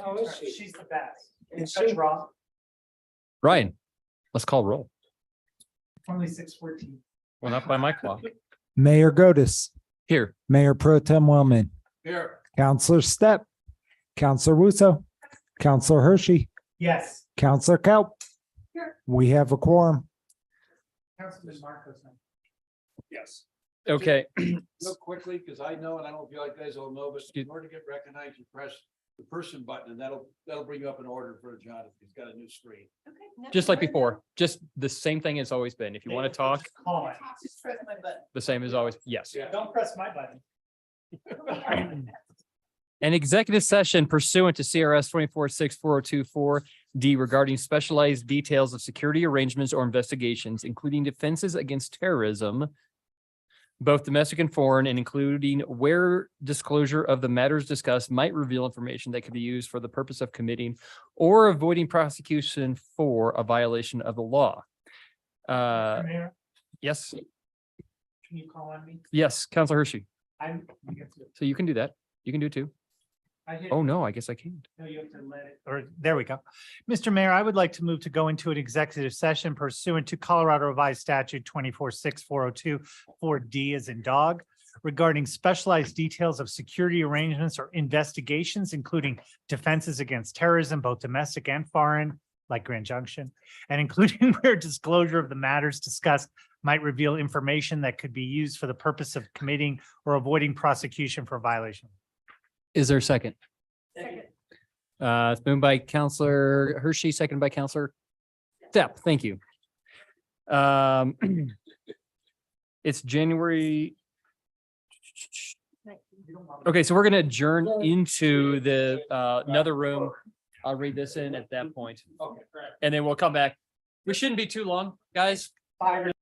How is she? She's the best. Is Touch she? raw, Ryan, let's call roll. only 6:14. Well, not by my clock. Mayor Godis, Here. Mayor Pro Tem Wellman, Here. Counselor Stepp, Counselor Wusso, Counselor Hershey, Yes. Counselor Kaup. Here. We have a quorum. Councilman Marcos. Yes. Okay. Real quickly, because I know, and I don't know if you guys all know, but in order to get recognized, you press the person button, and that'll bring you up in order for John if he's got a new screen. Just like before, just the same thing as always been. If you want to talk, Call it. Just press my button. the same as always. Yes. Yeah. Don't press my button. An executive session pursuant to CRS 246402-4D regarding specialized details of security arrangements or investigations, including defenses against terrorism, both domestic and foreign, and including where disclosure of the matters discussed might reveal information that could be used for the purpose of committing or avoiding prosecution for a violation of the law. Mayor, Yes, can you call on me? yes, Counselor Hershey. You get to- So you can do that. You can do it too. I hit- Oh, no, I guess I can't. No, you have to let it, or there we go. Mr. Mayor, I would like to move to go into an executive session pursuant to Colorado Revised Statute 246402-4D as in dog regarding specialized details of security arrangements or investigations, including defenses against terrorism, both domestic and foreign, like Grand Junction, and including where disclosure of the matters discussed might reveal information that could be used for the purpose of committing or avoiding prosecution for violation. Is there a second? Second. It's moved by Counselor Hershey, seconded by Counselor Stepp. Thank you. It's January. Okay, so we're gonna adjourn into the another room. I'll read this in at that point, Okay, great. and then we'll come back. We shouldn't be too long, guys. 5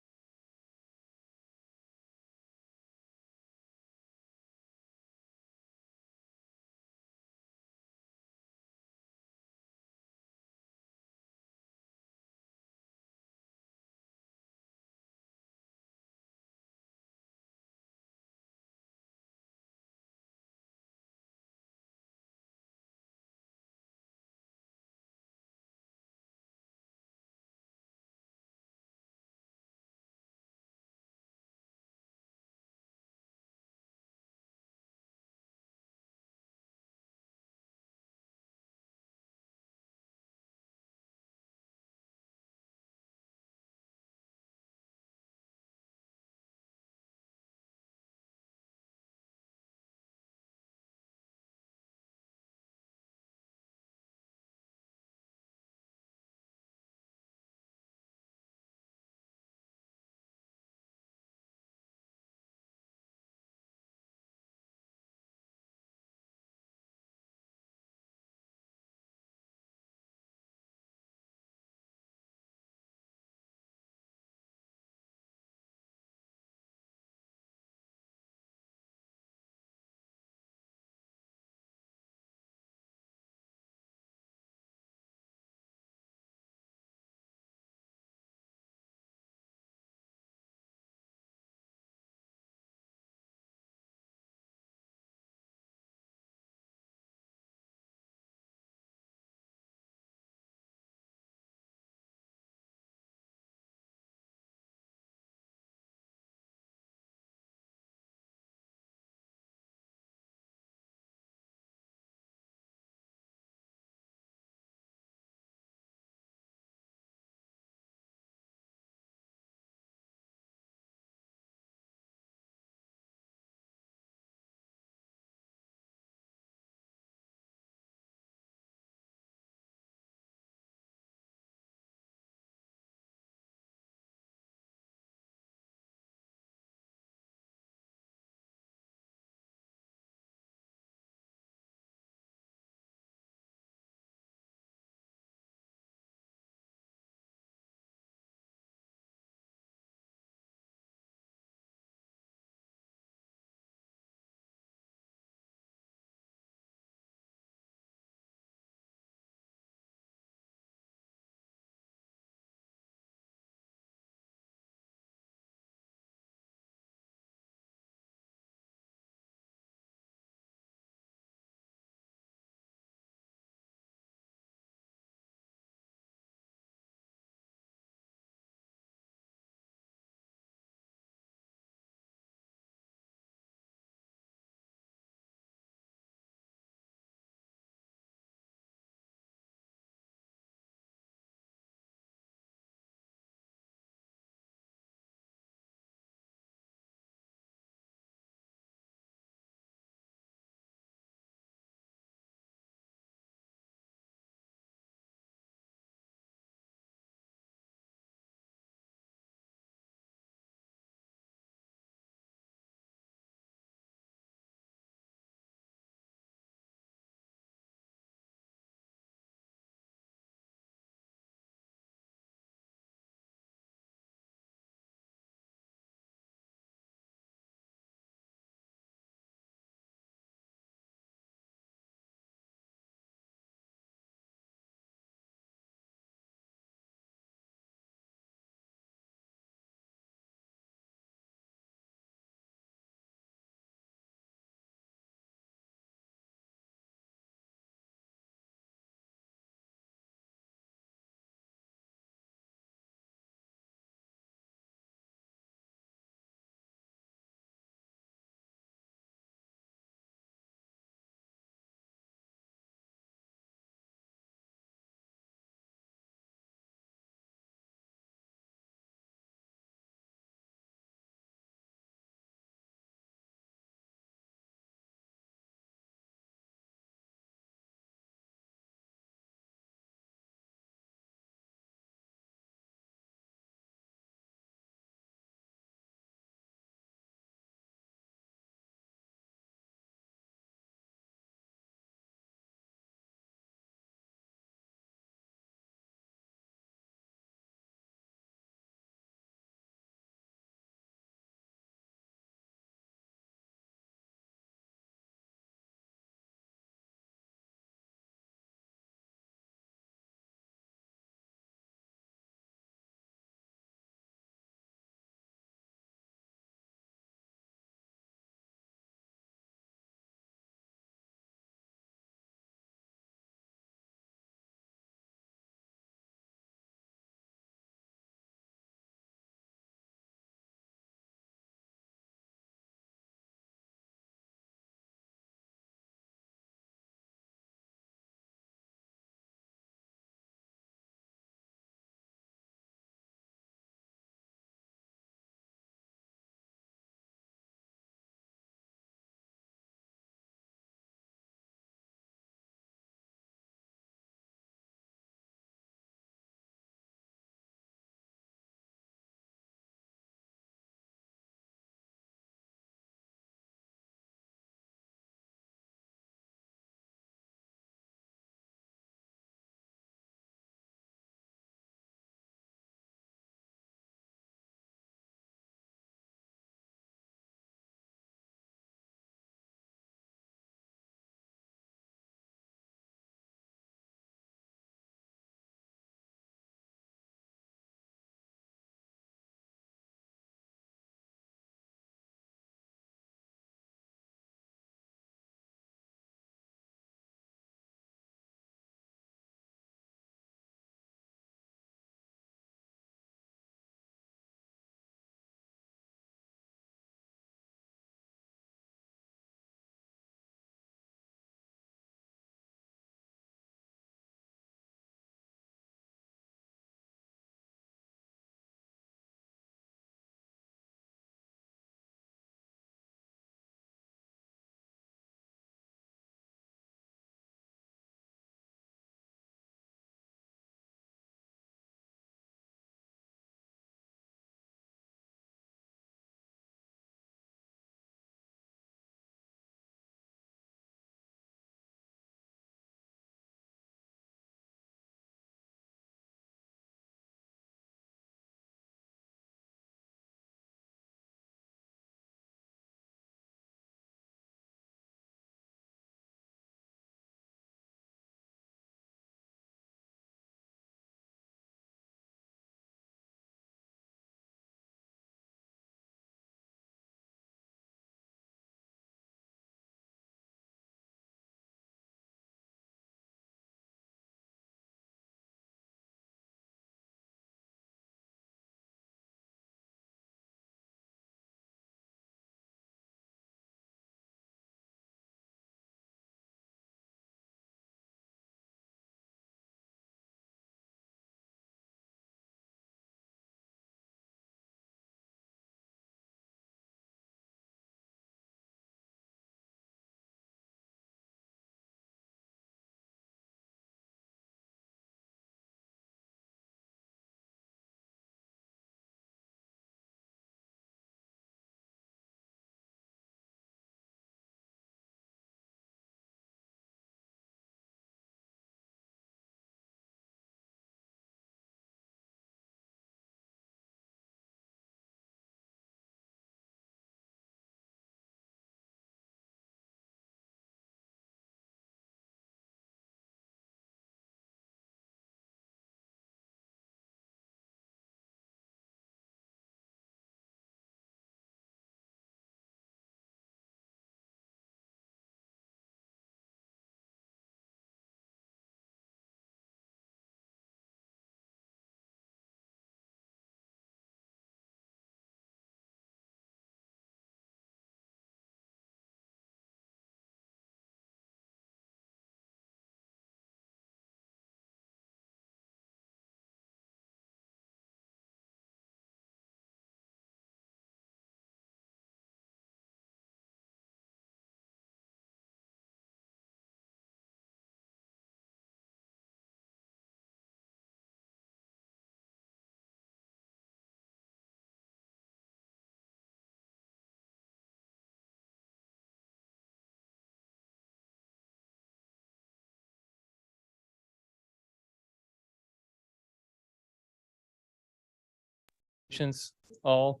Captions all.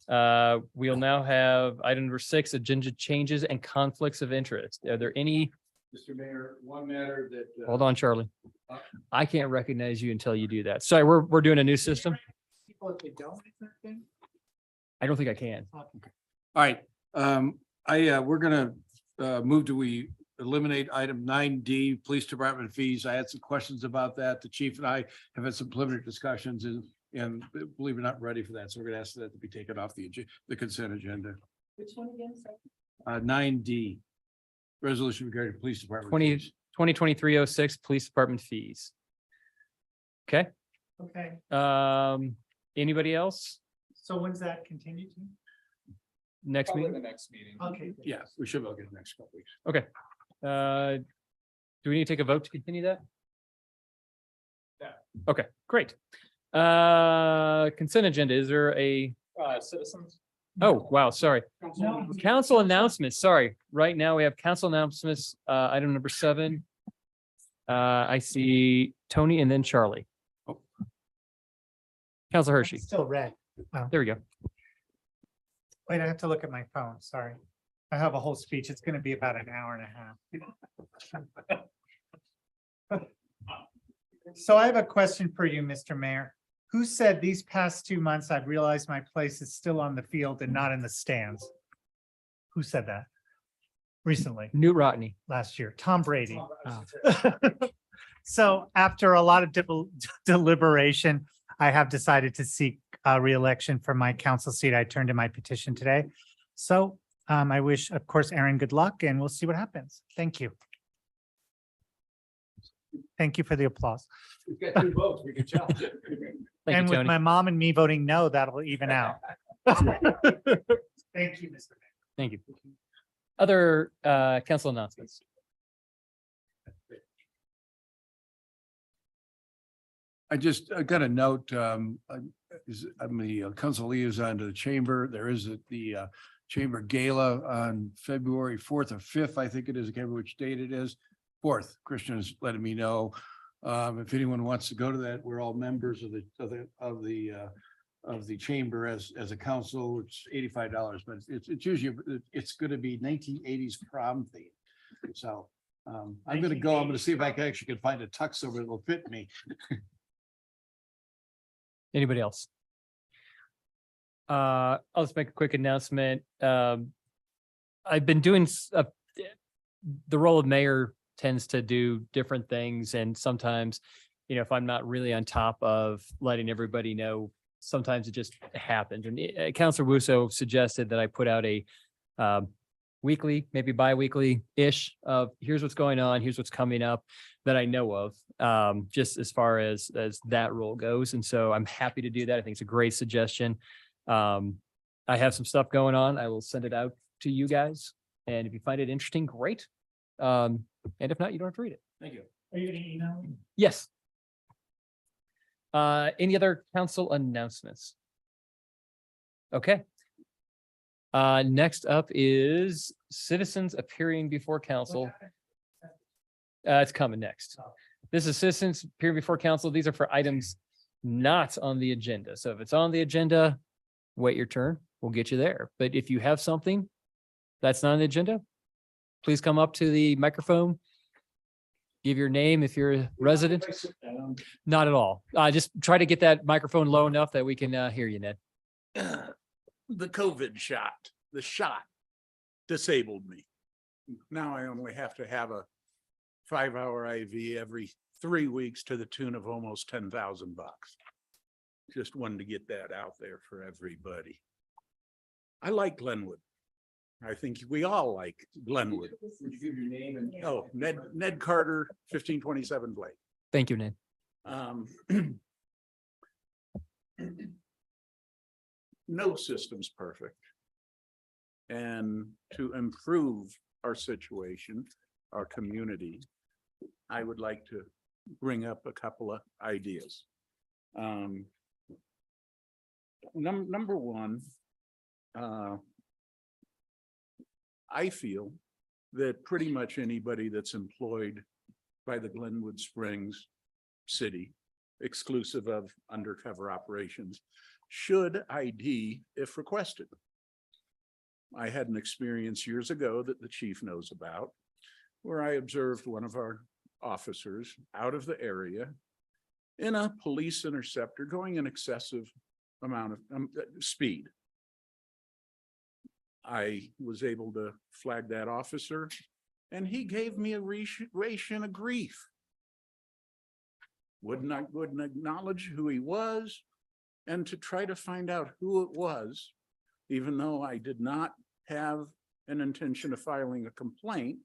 We'll now have item number 6, agenda changes and conflicts of interest. Are there any? Mr. Mayor, one matter that. Hold on, Charlie. I can't recognize you until you do that. Sorry, we're doing a new system. I don't think I can. All right, we're gonna move to we eliminate item 9D, police department fees. I had some questions about that. The chief and I have had some preliminary discussions and believe it or not ready for that. So we're gonna ask that to be taken off the consent agenda. Which one again? Sorry. 9D, resolution regarding police department. 2023-06 police department fees. Okay, Okay, anybody else? so when's that continue to? Next meeting? next meeting. Okay. Yeah, we should be able to get the next couple weeks. Do we need to take a vote to continue that? Yeah. Okay, great. Consent agenda, is there a? Citizens. Oh, wow, sorry. No. Council announcements, sorry. Right now we have council announcements, item number 7. I see Tony and then Charlie. Oh. Council Hershey, Still red. there we go. Wait, I have to look at my phone, sorry. I have a whole speech. It's gonna be about an hour and a half. So I have a question for you, Mr. Mayor. Who said these past 2 months I've realized my place is still on the field and not in the stands? Who said that? Recently, Newt Rottney. last year, Tom Brady. So after a lot of deliberation, I have decided to seek re-election for my council seat. I turned in my petition today. So I wish, of course, Aaron good luck and we'll see what happens. Thank you. Thank you for the applause. We've got 2 votes. We can challenge it. Thank And you, with Tony. my mom and me voting no, that'll even out. Thank you, Mr. Mayor. Thank you. Other council announcements. I got a note, I'm the council liaison to the chamber. There is the chamber gala on February 4th or 5th, I think it is. I can't remember which date it is. 4th, Christian is letting me know. If anyone wants to go to that, we're all members of the chamber as a council. It's $85, but it's usually, it's going to be 1980s prom theme. So I'm going to go. I'm going to see if I can actually find a tux over that'll fit me. Anybody else? I'll just make a quick announcement. I've been doing the role of mayor tends to do different things. And sometimes, if I'm not really on top of letting everybody know, sometimes it just happens. And Councilor Wusso suggested that I put out a weekly, maybe bi-weekly-ish of here's what's going on, here's what's coming up that I know of, just as far as that role goes. And so I'm happy to do that. I think it's a great suggestion. I have some stuff going on. I will send it out to you guys. And if you find it interesting, great. And if not, you don't have to read it. Thank you. Are you gonna email me? Yes. Any other council announcements? Okay. Next up is citizens appearing before council. It's coming next. This is citizens appearing before council. These are for items not on the agenda. So if it's on the agenda, wait your turn. We'll get you there. But if you have something that's not on the agenda, please come up to the microphone. Give your name if you're a resident. Not at all. Just try to get that microphone low enough that we can hear you, Ned. The COVID shot, the shot disabled me. Now I only have to have a 5-hour IV every 3 weeks to the tune of almost $10,000. Just wanted to get that out there for everybody. I like Glenwood. I think we all like Glenwood. Would you give your name and? Oh, Ned Carter, 1527 Blake. Thank you, Ned. No system's perfect. And to improve our situation, our community, I would like to bring up a couple of ideas. Number one, I feel that pretty much anybody that's employed by the Glenwood Springs city, exclusive of undercover operations, should ID if requested. I had an experience years ago that the chief knows about, where I observed one of our officers out of the area in a police interceptor going an excessive amount of speed. I was able to flag that officer, and he gave me a ration of grief. Wouldn't acknowledge who he was, and to try to find out who it was, even though I did not have an intention of filing a complaint,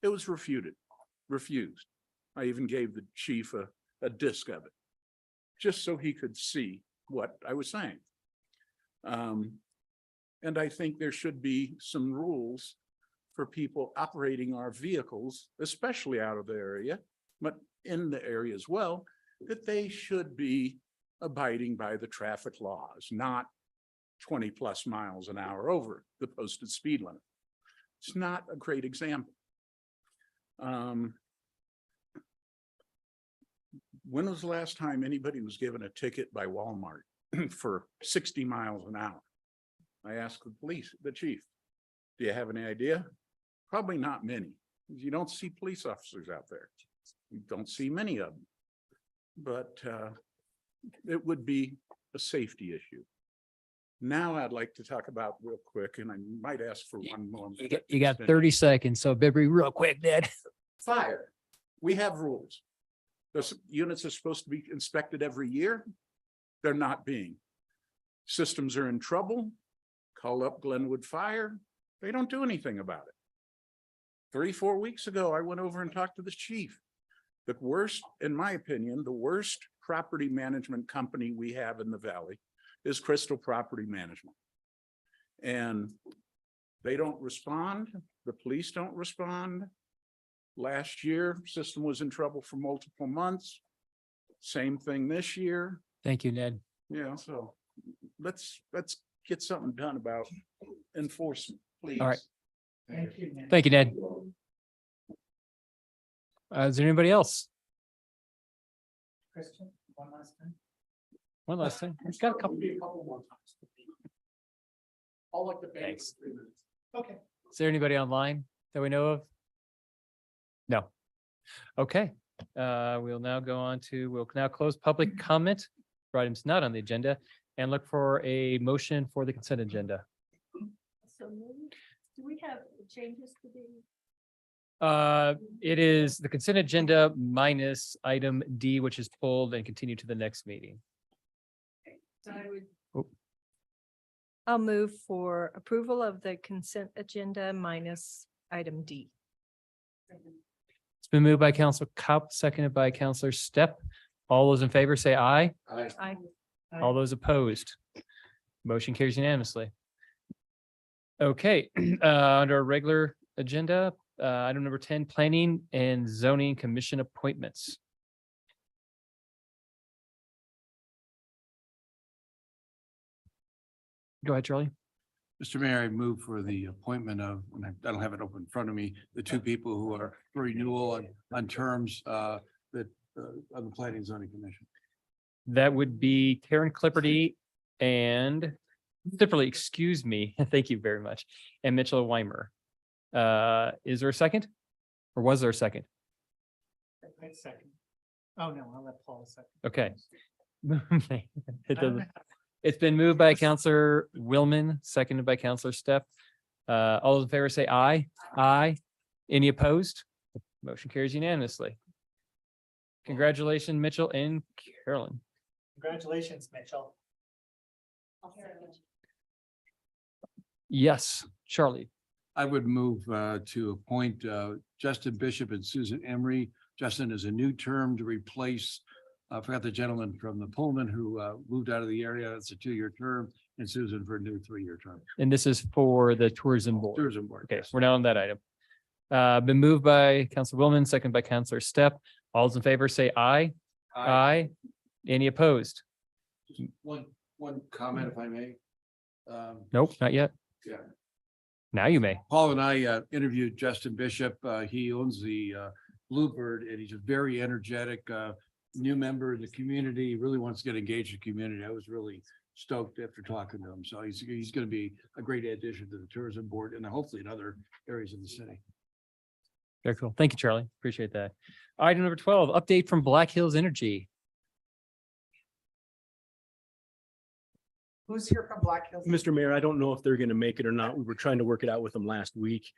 it was refused. I even gave the chief a disc of it, just so he could see what I was saying. And I think there should be some rules for people operating our vehicles, especially out of the area, but in the area as well, that they should be abiding by the traffic laws, not 20+ miles an hour over the posted speed limit. It's not a great example. When was the last time anybody was given a ticket by Walmart for 60 miles an hour? I asked the chief, do you have any idea? Probably not many. You don't see police officers out there. You don't see many of them. But it would be a safety issue. Now I'd like to talk about real quick, and I might ask for one more. You got 30 seconds, so Bibby, real quick, Ned. Fire. We have rules. Those units are supposed to be inspected every year. They're not being. Systems are in trouble. Call up Glenwood Fire. They don't do anything about it. 3-4 weeks ago, I went over and talked to the chief. The worst, in my opinion, the worst property management company we have in the valley is Crystal Property Management. And they don't respond. The police don't respond. Last year, system was in trouble for multiple months. Same thing this year. Thank you, Ned. Yeah, so let's get something done about enforcement, please. All right. Thank you, Ned. Thank you, Ned. Is there anybody else? Christian, one last time. One last thing. We've got a couple. Be a couple more times. I'll like the. Thanks. Okay. Is there anybody online that we know of? No. Okay. We'll now we'll now close public comment for items not on the agenda and look for a motion for the consent agenda. So do we have changes to be? It is the consent agenda minus item D, which is pulled and continued to the next meeting. So I would. Oh. I'll move for approval of the consent agenda minus item D. It's been moved by Counselor Cup, seconded by Counselor Stepp. All those in favor say aye. Aye. All those opposed. Motion carries unanimously. Okay, under our regular agenda, item number 10, Planning and Zoning Commission appointments. Go ahead, Charlie. Mr. Mayor, I move for the appointment of, and I don't have it open in front of me, the two people who are for renewal on terms that on the Planning and Zoning Commission. That would be Karen Clipperty and Clipperly, excuse me. Thank you very much. And Mitchell Weimer. Is there a second? Or was there a second? Second. Oh, no, I'll let Paul second. Okay. It I don't doesn't. know. It's been moved by Counselor Willman, seconded by Counselor Stepp. All those in favor say aye. Aye. Any opposed? Motion carries unanimously. Congratulations, Mitchell and Carolyn. Congratulations, Mitchell. I'll second. Yes, Charlie. I would move to appoint Justin Bishop and Susan Emery. Justin is a new term to replace, I forgot the gentleman from the Pullman who moved out of the area. It's a 2-year term, and Susan for a new 3-year term. And this is for the Tourism Board. Tourism Board. Okay, we're now on that item. Been moved by Counselor Willman, second by Counselor Stepp. All those in favor say aye. Aye. Any opposed? One comment, if I may. Nope, not yet. Yeah. Now you may. Paul and I interviewed Justin Bishop. He owns the Bluebird, and he's a very energetic new member of the community. He really wants to get engaged in the community. I was really stoked after talking to him. So he's going to be a great addition to the tourism board and hopefully in other areas of the city. Very cool. Thank you, Charlie. Appreciate that. Item number 12, update from Black Hills Energy. Who's here from Black Hills? Mr. Mayor, I don't know if they're going to make it or not. We were trying to work it out with them last week.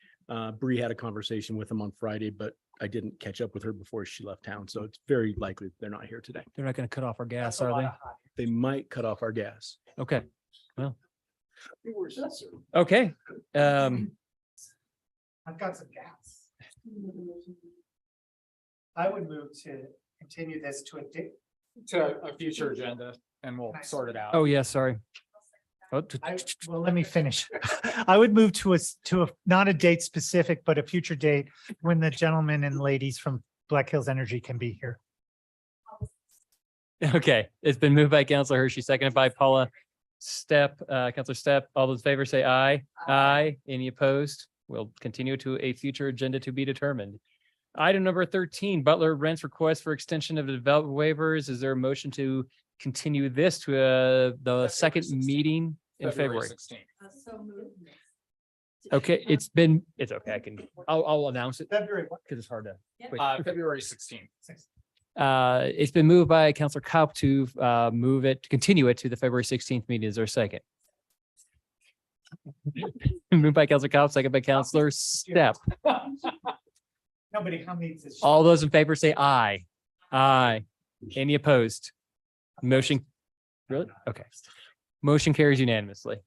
Bree had a conversation with them on Friday, but I didn't catch up with her before she left town. So it's very likely they're not here today. They're not going to cut off our gas, That's a are lot they? of hot. They might cut off our gas. Okay. Well. Okay. I've got some gas. I would move to continue this to a date. To a future agenda and we'll sort it out. Oh, yeah, sorry. Oh, Well, let me finish. I would move to not a date specific, but a future date when the gentlemen and ladies from Black Hills Energy can be here. Okay, it's been moved by Counselor Hershey, seconded by Paula Counselor Stepp. All those in favor say aye. Aye. Any opposed? We'll continue to a future agenda to be determined. Item number 13, Butler Rents request for extension of the development waivers. Is there a motion to continue this to the second 16th. meeting in February? 16th. So moved. Okay, it's okay. I'll announce it February. because it's hard to. wait. February 16th. It's been moved by Counselor Kaup to continue it to the February 16th meeting. Is there a second? Moved by Counselor Kaup, second by Counselor Stepp. Nobody, how many is this? All those in favor say aye. Aye. Any opposed? Motion, really? Okay. Motion carries unanimously.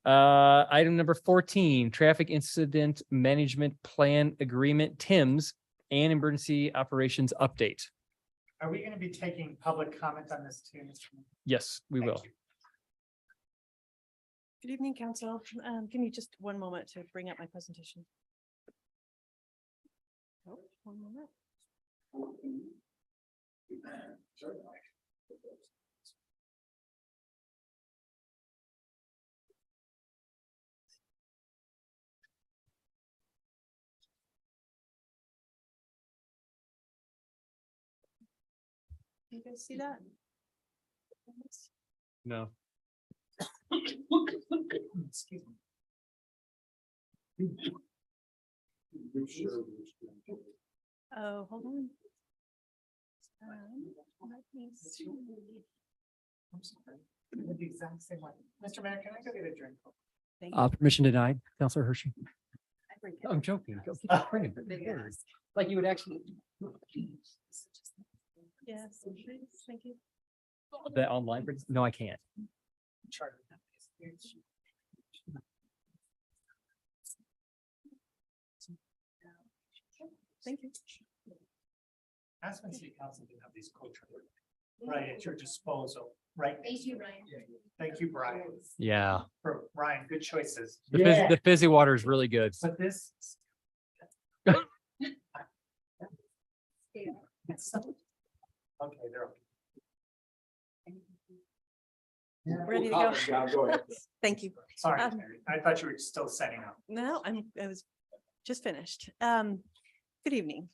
Item number 14, Traffic Incident Management Plan Agreement, TIMS, and Emergency Operations Update. Are we going to be taking public comment on this too? Mr. Mayor? Yes, we Thank will. you. Good evening, council. Give me just one moment to bring up my presentation. Oh, one moment. You guys see that? No. Excuse me. Oh, hold on. Let me see. I'm sorry. The exact same one. Mr. Mayor, can I go get a drink? Thank you. Permission denied, Counselor Hershey. I forget. I'm joking. Like you would actually. Yes, thank you. The online, no, I can't. Charter. Thank you. Aspen City Council can have these culture right at your disposal, right? Thank you, Ryan. Thank you, Brian. Yeah. For Ryan, good choices. The fizzy water is really good. But this. Okay, they're okay. Ready to go? Thank you. Sorry, Um, Mary. I thought you were still setting up. No, I was just finished. Good evening.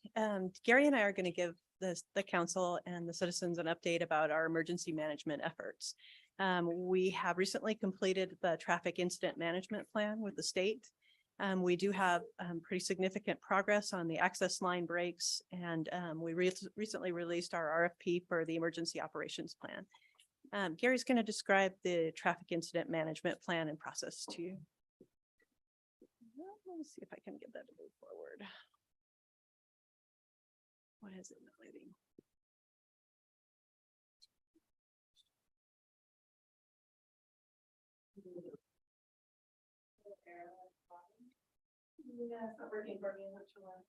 Gary and I are going to give the council and the citizens an update about our emergency management efforts. We have recently completed the traffic incident management plan with the state. We do have pretty significant progress on the access line breaks, and we recently released our RFP for the emergency operations plan. Gary's going to describe the traffic incident management plan and process to you. Let me see if I can get that to move forward. What is it not letting? Yeah, it's not working for me. I'm not sure why.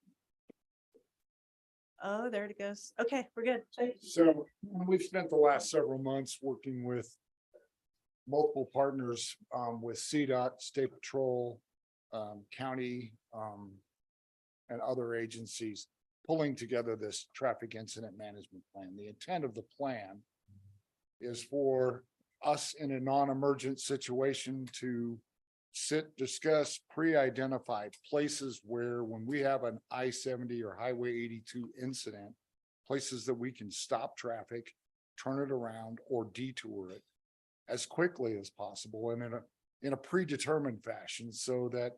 Oh, there it goes. Okay, we're good. So we've spent the last several months working with multiple partners with CDOT, State Patrol, county, and other agencies pulling together this traffic incident management plan. The intent of the plan is for us in a non-emergent situation to sit, discuss, pre-identify places where when we have an I-70 or Highway 82 incident, places that we can stop traffic, turn it around, or detour it as quickly as possible and in a predetermined fashion so that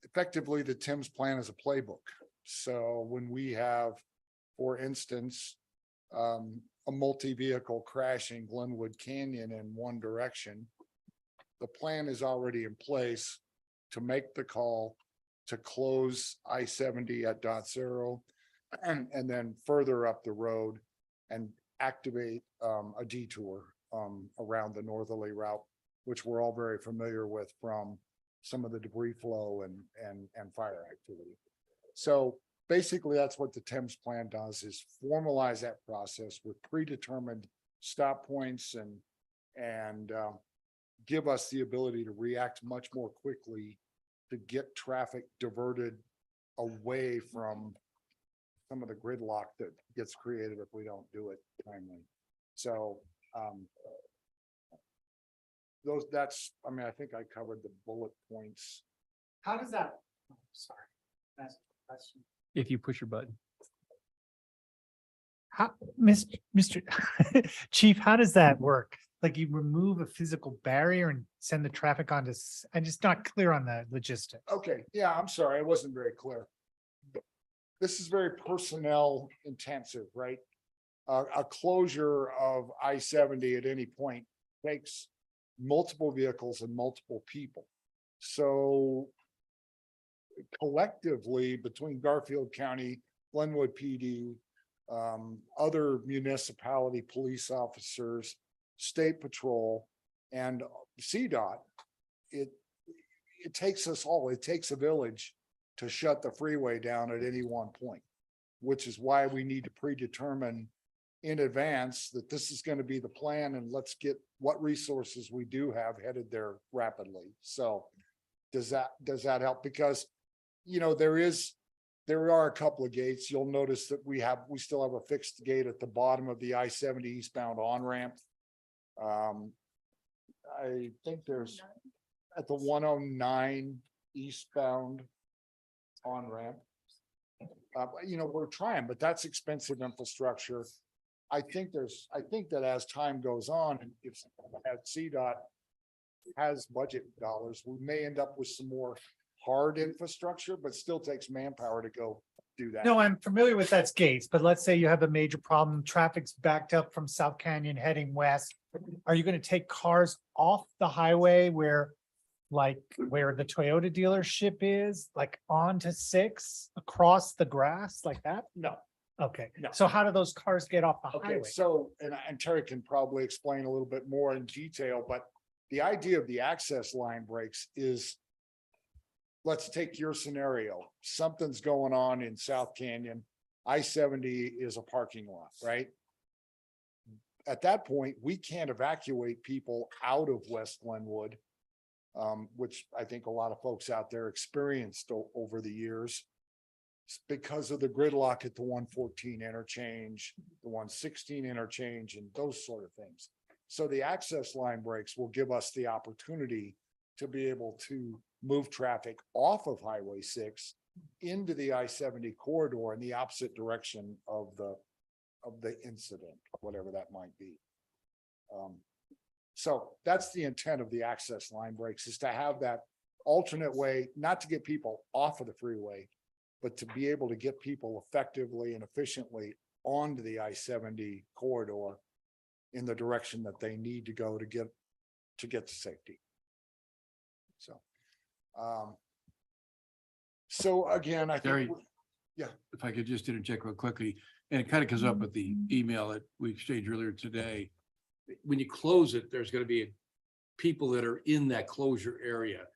effectively the Tim's plan is a playbook. So when we have, for instance, a multi-vehicle crash in Glenwood Canyon in one direction, the plan is already in place to make the call to close I-70 at dot zero and then further up the road and activate a detour around the northerly route, which we're all very familiar with from some of the debris flow and fire activity. So basically, that's what the Thames plan does, is formalize that process with predetermined stop points and give us the ability to react much more quickly to get traffic diverted away from some of the gridlock that gets created if we don't do it timely. So I mean, I think I covered the bullet points. How does that, oh, sorry, that's a question. If you push your button. How, Mr. Chief, how does that work? Like you remove a physical barrier and send the traffic onto, I'm just not clear on the logistics. Okay, yeah, I'm sorry, I wasn't very clear. This is very personnel intensive, right? A closure of I-70 at any point takes multiple vehicles and multiple people. So collectively, between Garfield County, Glenwood PD, other municipality police officers, state patrol, and CDOT, it takes us all, it takes a village to shut the freeway down at any one point, which is why we need to predetermine in advance that this is going to be the plan, and let's get what resources we do have headed there rapidly. So does that help? Because, you know, there are a couple of gates. You'll notice that we still have a fixed gate at the bottom of the I-70 eastbound on-ramp. I think there's at the 109 eastbound on-ramp. You know, we're trying, but that's expensive infrastructure. I think that as time goes on, if CDOT has budget dollars, we may end up with some more hard infrastructure, but still takes manpower to go do that. No, I'm familiar with that's gates, but let's say you have a major problem, traffic's backed up from South Canyon heading west. Are you going to take cars off the highway where the Toyota dealership is, like onto 6 across the grass like that? No. Okay, No. so how do those cars get off the Okay, highway? so, and Terry can probably explain a little bit more in detail, but the idea of the access line breaks is, let's take your scenario. Something's going on in South Canyon. I-70 is a parking lot, right? At that point, we can't evacuate people out of West Glenwood, which I think a lot of folks out there experienced over the years, because of the gridlock at the 114 interchange, the 116 interchange, and those sort of things. So the access line breaks will give us the opportunity to be able to move traffic off of Highway 6 into the I-70 corridor in the opposite direction of the incident, whatever that might be. So that's the intent of the access line breaks, is to have that alternate way, not to get people off of the freeway, but to be able to get people effectively and efficiently onto the I-70 corridor in the direction that they need to go to get to safety. So again, I Gary, think, if I could just interject real quickly, and it kind of comes up with the email that we exchanged earlier today. When you close it, there's going to be people that are in that closure area.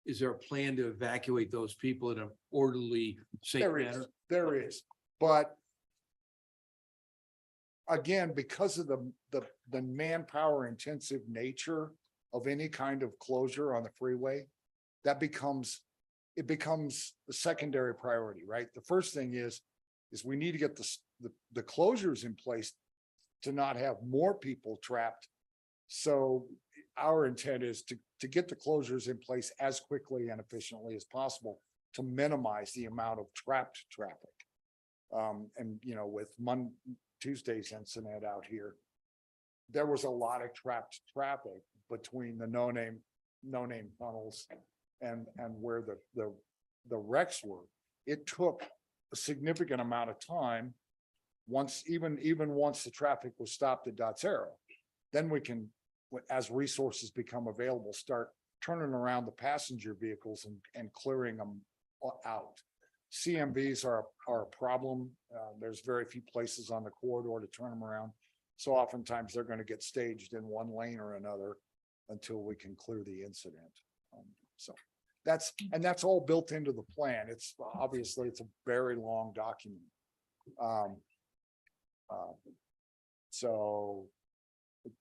Is there a plan to evacuate those people in an orderly, safe manner? there is, but again, because of the manpower intensive nature of any kind of closure on the freeway, it becomes a secondary priority, right? The first thing is we need to get the closures in place to not have more people trapped. So our intent is to get the closures in place as quickly and efficiently as possible to minimize the amount of trapped traffic. And you know, with Tuesday's incident out here, there was a lot of trapped traffic between the no-name tunnels and where the wrecks were. It took a significant amount of time. Even once the traffic was stopped at Dots Arrow, then we can, as resources become available, start turning around the passenger vehicles and clearing them out. CMVs are a problem. There's very few places on the corridor to turn them around. So oftentimes they're going to get staged in one lane or another until we can clear the incident. So that's all built into the plan. It's obviously it's a very long document. So I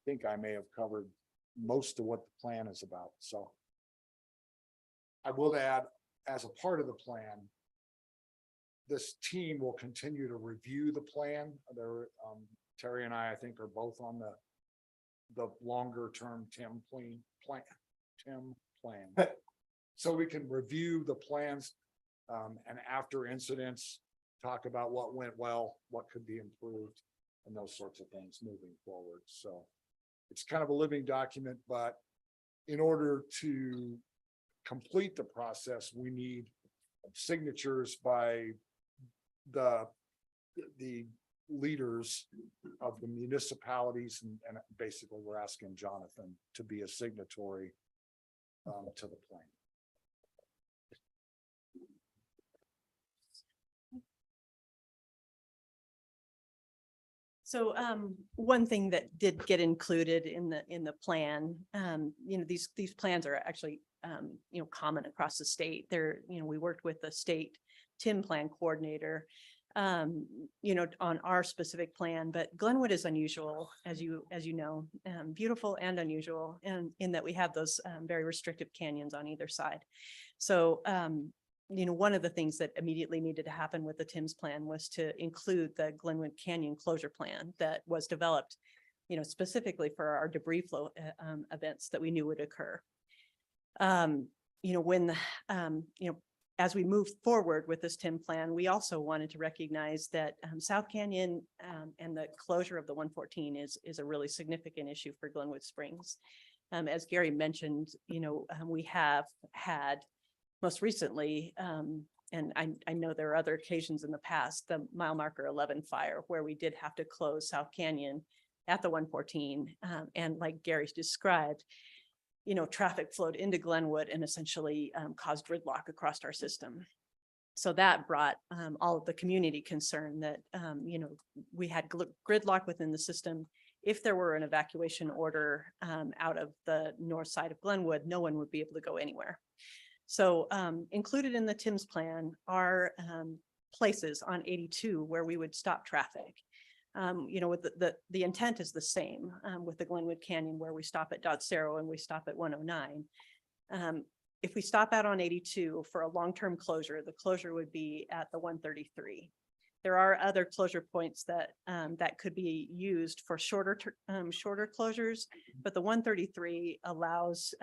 think I may have covered most of what the plan is about. So I will add, as a part of the plan, this team will continue to review the plan. Terry and I think, are both on the longer term TIM plan. So we can review the plans and after incidents, talk about what went well, what could be improved, and those sorts of things moving forward. So it's kind of a living document, but in order to complete the process, we need signatures by the leaders of the municipalities, and basically we're asking Jonathan to be a signatory to the plan. So one thing that did get included in the plan, these plans are actually common across the state. We worked with the state TIM plan coordinator on our specific plan, but Glenwood is unusual, as you know, beautiful and unusual, and in that we have those very restrictive canyons on either side. So one of the things that immediately needed to happen with the TIMS plan was to include the Glenwood Canyon closure plan that was developed, specifically for our debris flow events that we knew would occur. As we move forward with this TIM plan, we also wanted to recognize that South Canyon and the closure of the 114 is a really significant issue for Glenwood Springs. As Gary mentioned, we have had most recently, and I know there are other occasions in the past, the mile marker 11 fire, where we did have to close South Canyon at the 114. And like Gary's described, traffic flowed into Glenwood and essentially caused gridlock across our system. So that brought all of the community concern that, we had gridlock within the system. If there were an evacuation order out of the north side of Glenwood, no one would be able to go anywhere. So included in the TIMS plan are places on 82 where we would stop traffic. With the intent is the same with the Glenwood Canyon, where we stop at Dots Arrow and we stop at 109. If we stop out on 82 for a long-term closure, the closure would be at the 133. There are other closure points that could be used for shorter closures, but the 133 allows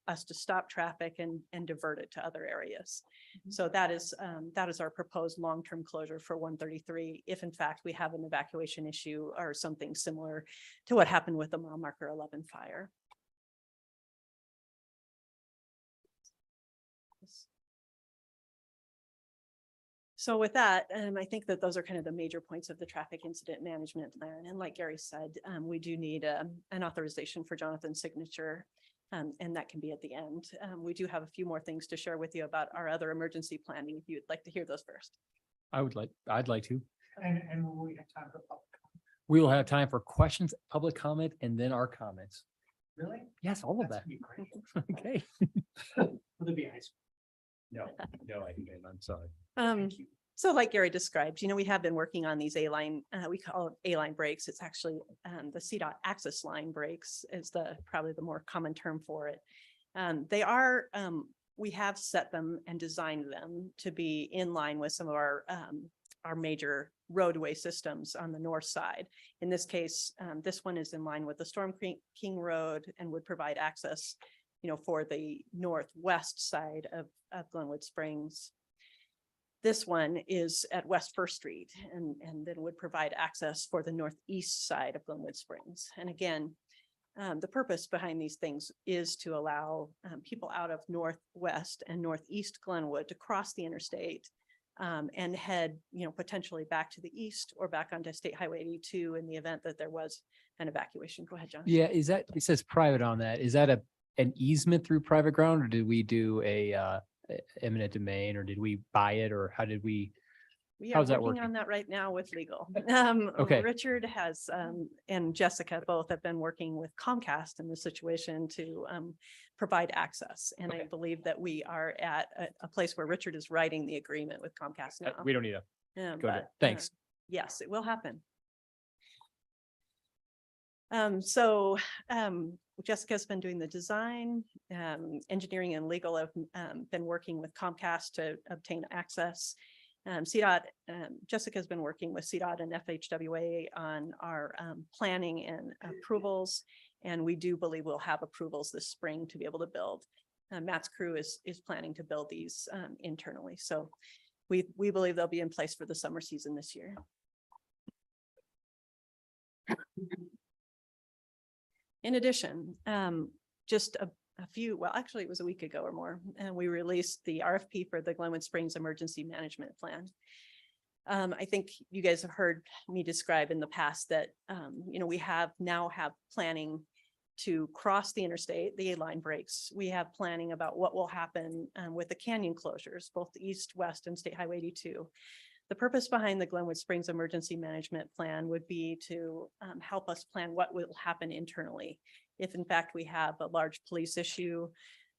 us to stop traffic and divert it to other areas. So that is our proposed long-term closure for 133, if in fact we have an evacuation issue or something similar to what happened with the mile marker 11 fire. So with that, I think that those are kind of the major points of the traffic incident management plan. And like Gary said, we do need an authorization for Jonathan's signature, and that can be at the end. We do have a few more things to share with you about our other emergency planning, if you'd like to hear those first. I'd like to. And will we have time for public comment? We will have time for questions, public comment, and then our comments. Really? Yes, all of that. That's gonna be great. Okay. Will there be ice? No, I think I'm sorry. So like Gary described, we have been working on these A-line, we call it A-line breaks. It's actually the CDOT access line breaks is probably the more common term for it. We have set them and designed them to be in line with some of our major roadway systems on the north side. In this case, this one is in line with the Storm King Road and would provide access, for the northwest side of Glenwood Springs. This one is at West First Street and then would provide access for the northeast side of Glenwood Springs. And again, the purpose behind these things is to allow people out of northwest and northeast Glenwood to cross the interstate and head, potentially back to the east or back onto State Highway 82 in the event that there was an evacuation. Go ahead, John. Yeah, is that, it says private on that. Is that an easement through private ground, or did we do a eminent domain, or did we buy it, or how did we? We are How's that working on working? that right now with legal. Okay. Richard has, and Jessica both have been working with Comcast in this situation to provide access. And I Okay. believe that we are at a place where Richard is writing the agreement with Comcast now. We don't need to Yeah, go there. but, Thanks. yes, it will happen. So Jessica's been doing the design, engineering and legal have been working with Comcast to obtain access. CDOT, Jessica's been working with CDOT and FHWA on our planning and approvals. And we do believe we'll have approvals this spring to be able to build. Matt's crew is planning to build these internally. So we believe they'll be in place for the summer season this year. In addition, just a few, well, actually it was a week ago or more, and we released the RFP for the Glenwood Springs Emergency Management Plan. I think you guys have heard me describe in the past that, we now have planning to cross the interstate, the line breaks. We have planning about what will happen with the canyon closures, both east, west, and State Highway 82. The purpose behind the Glenwood Springs Emergency Management Plan would be to help us plan what will happen internally. If in fact we have a large police issue,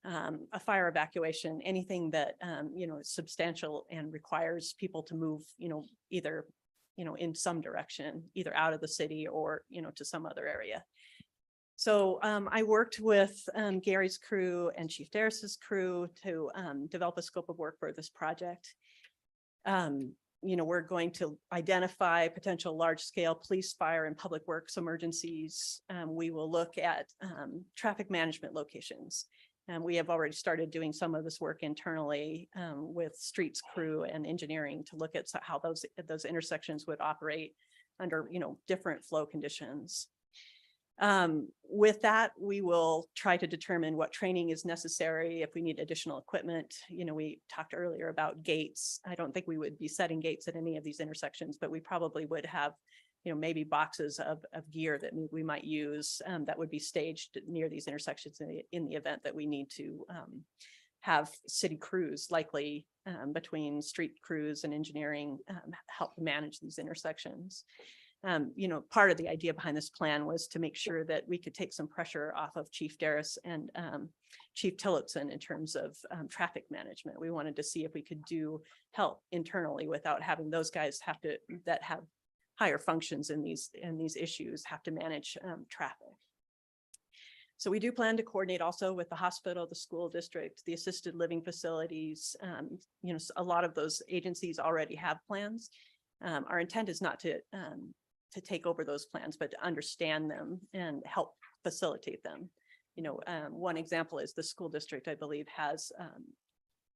a fire evacuation, anything that, is substantial and requires people to move, either, in some direction, either out of the city or, to some other area. So I worked with Gary's crew and Chief Darris's crew to develop a scope of work for this project. We're going to identify potential large-scale police, fire, and public works emergencies. We will look at traffic management locations. We have already started doing some of this work internally with streets crew and engineering to look at how those intersections would operate under, different flow conditions. With that, we will try to determine what training is necessary if we need additional equipment. We talked earlier about gates. I don't think we would be setting gates at any of these intersections, but we probably would have, maybe boxes of gear that we might use that would be staged near these intersections in the event that we need to have city crews, likely between street crews and engineering, help manage these intersections. Part of the idea behind this plan was to make sure that we could take some pressure off of Chief Darris and Chief Tillotson in terms of traffic management. We wanted to see if we could do help internally without having those guys that have higher functions in these issues have to manage traffic. So we do plan to coordinate also with the hospital, the school district, the assisted living facilities. A lot of those agencies already have plans. Our intent is not to take over those plans, but to understand them and help facilitate them. One example is the school district, I believe, has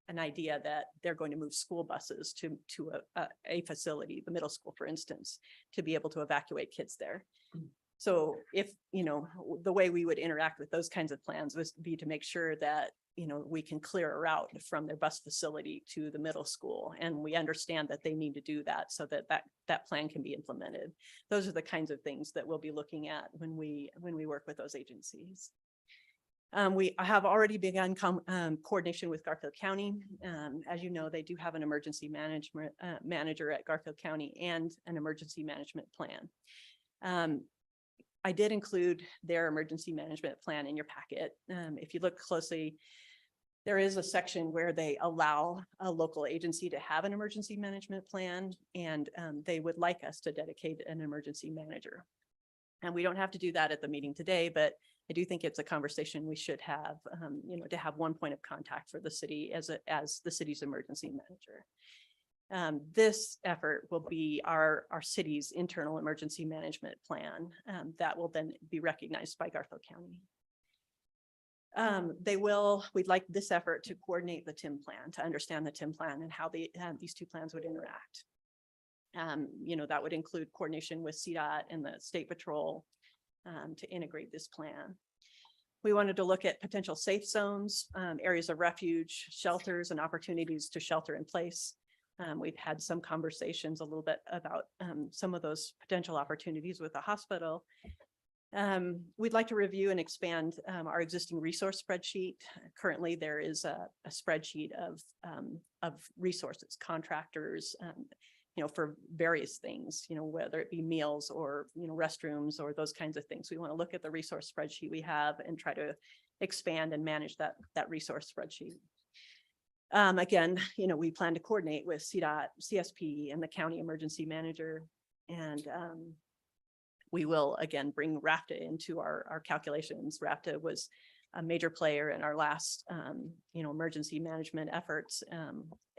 an idea that they're going to move school buses to a facility, the middle school, for instance, to be able to evacuate kids there. So if, the way we would interact with those kinds of plans was be to make sure that, we can clear a route from their bus facility to the middle school. And we understand that they need to do that so that plan can be implemented. Those are the kinds of things that we'll be looking at when we work with those agencies. We have already begun coordination with Garfield County. As you know, they do have an emergency management manager at Garfield County and an emergency management plan. I did include their emergency management plan in your packet. If you look closely, there is a section where they allow a local agency to have an emergency management plan, and they would like us to dedicate an emergency manager. And we don't have to do that at the meeting today, but I do think it's a conversation we should have, to have one point of contact for the city as the city's emergency manager. This effort will be our city's internal emergency management plan that will then be recognized by Garfield County. We'd like this effort to coordinate the TIM plan, to understand the TIM plan and how these two plans would interact. That would include coordination with CDOT and the State Patrol to integrate this plan. We wanted to look at potential safe zones, areas of refuge, shelters, and opportunities to shelter in place. We've had some conversations a little bit about some of those potential opportunities with the hospital. We'd like to review and expand our existing resource spreadsheet. Currently, there is a spreadsheet of resources, contractors, for various things, whether it be meals or, restrooms or those kinds of things. We want to look at the resource spreadsheet we have and try to expand and manage that resource spreadsheet. Again, we plan to coordinate with CDOT, CSP, and the county emergency manager. And we will, again, bring RAFTA into our calculations. RAFTA was a major player in our last, emergency management efforts,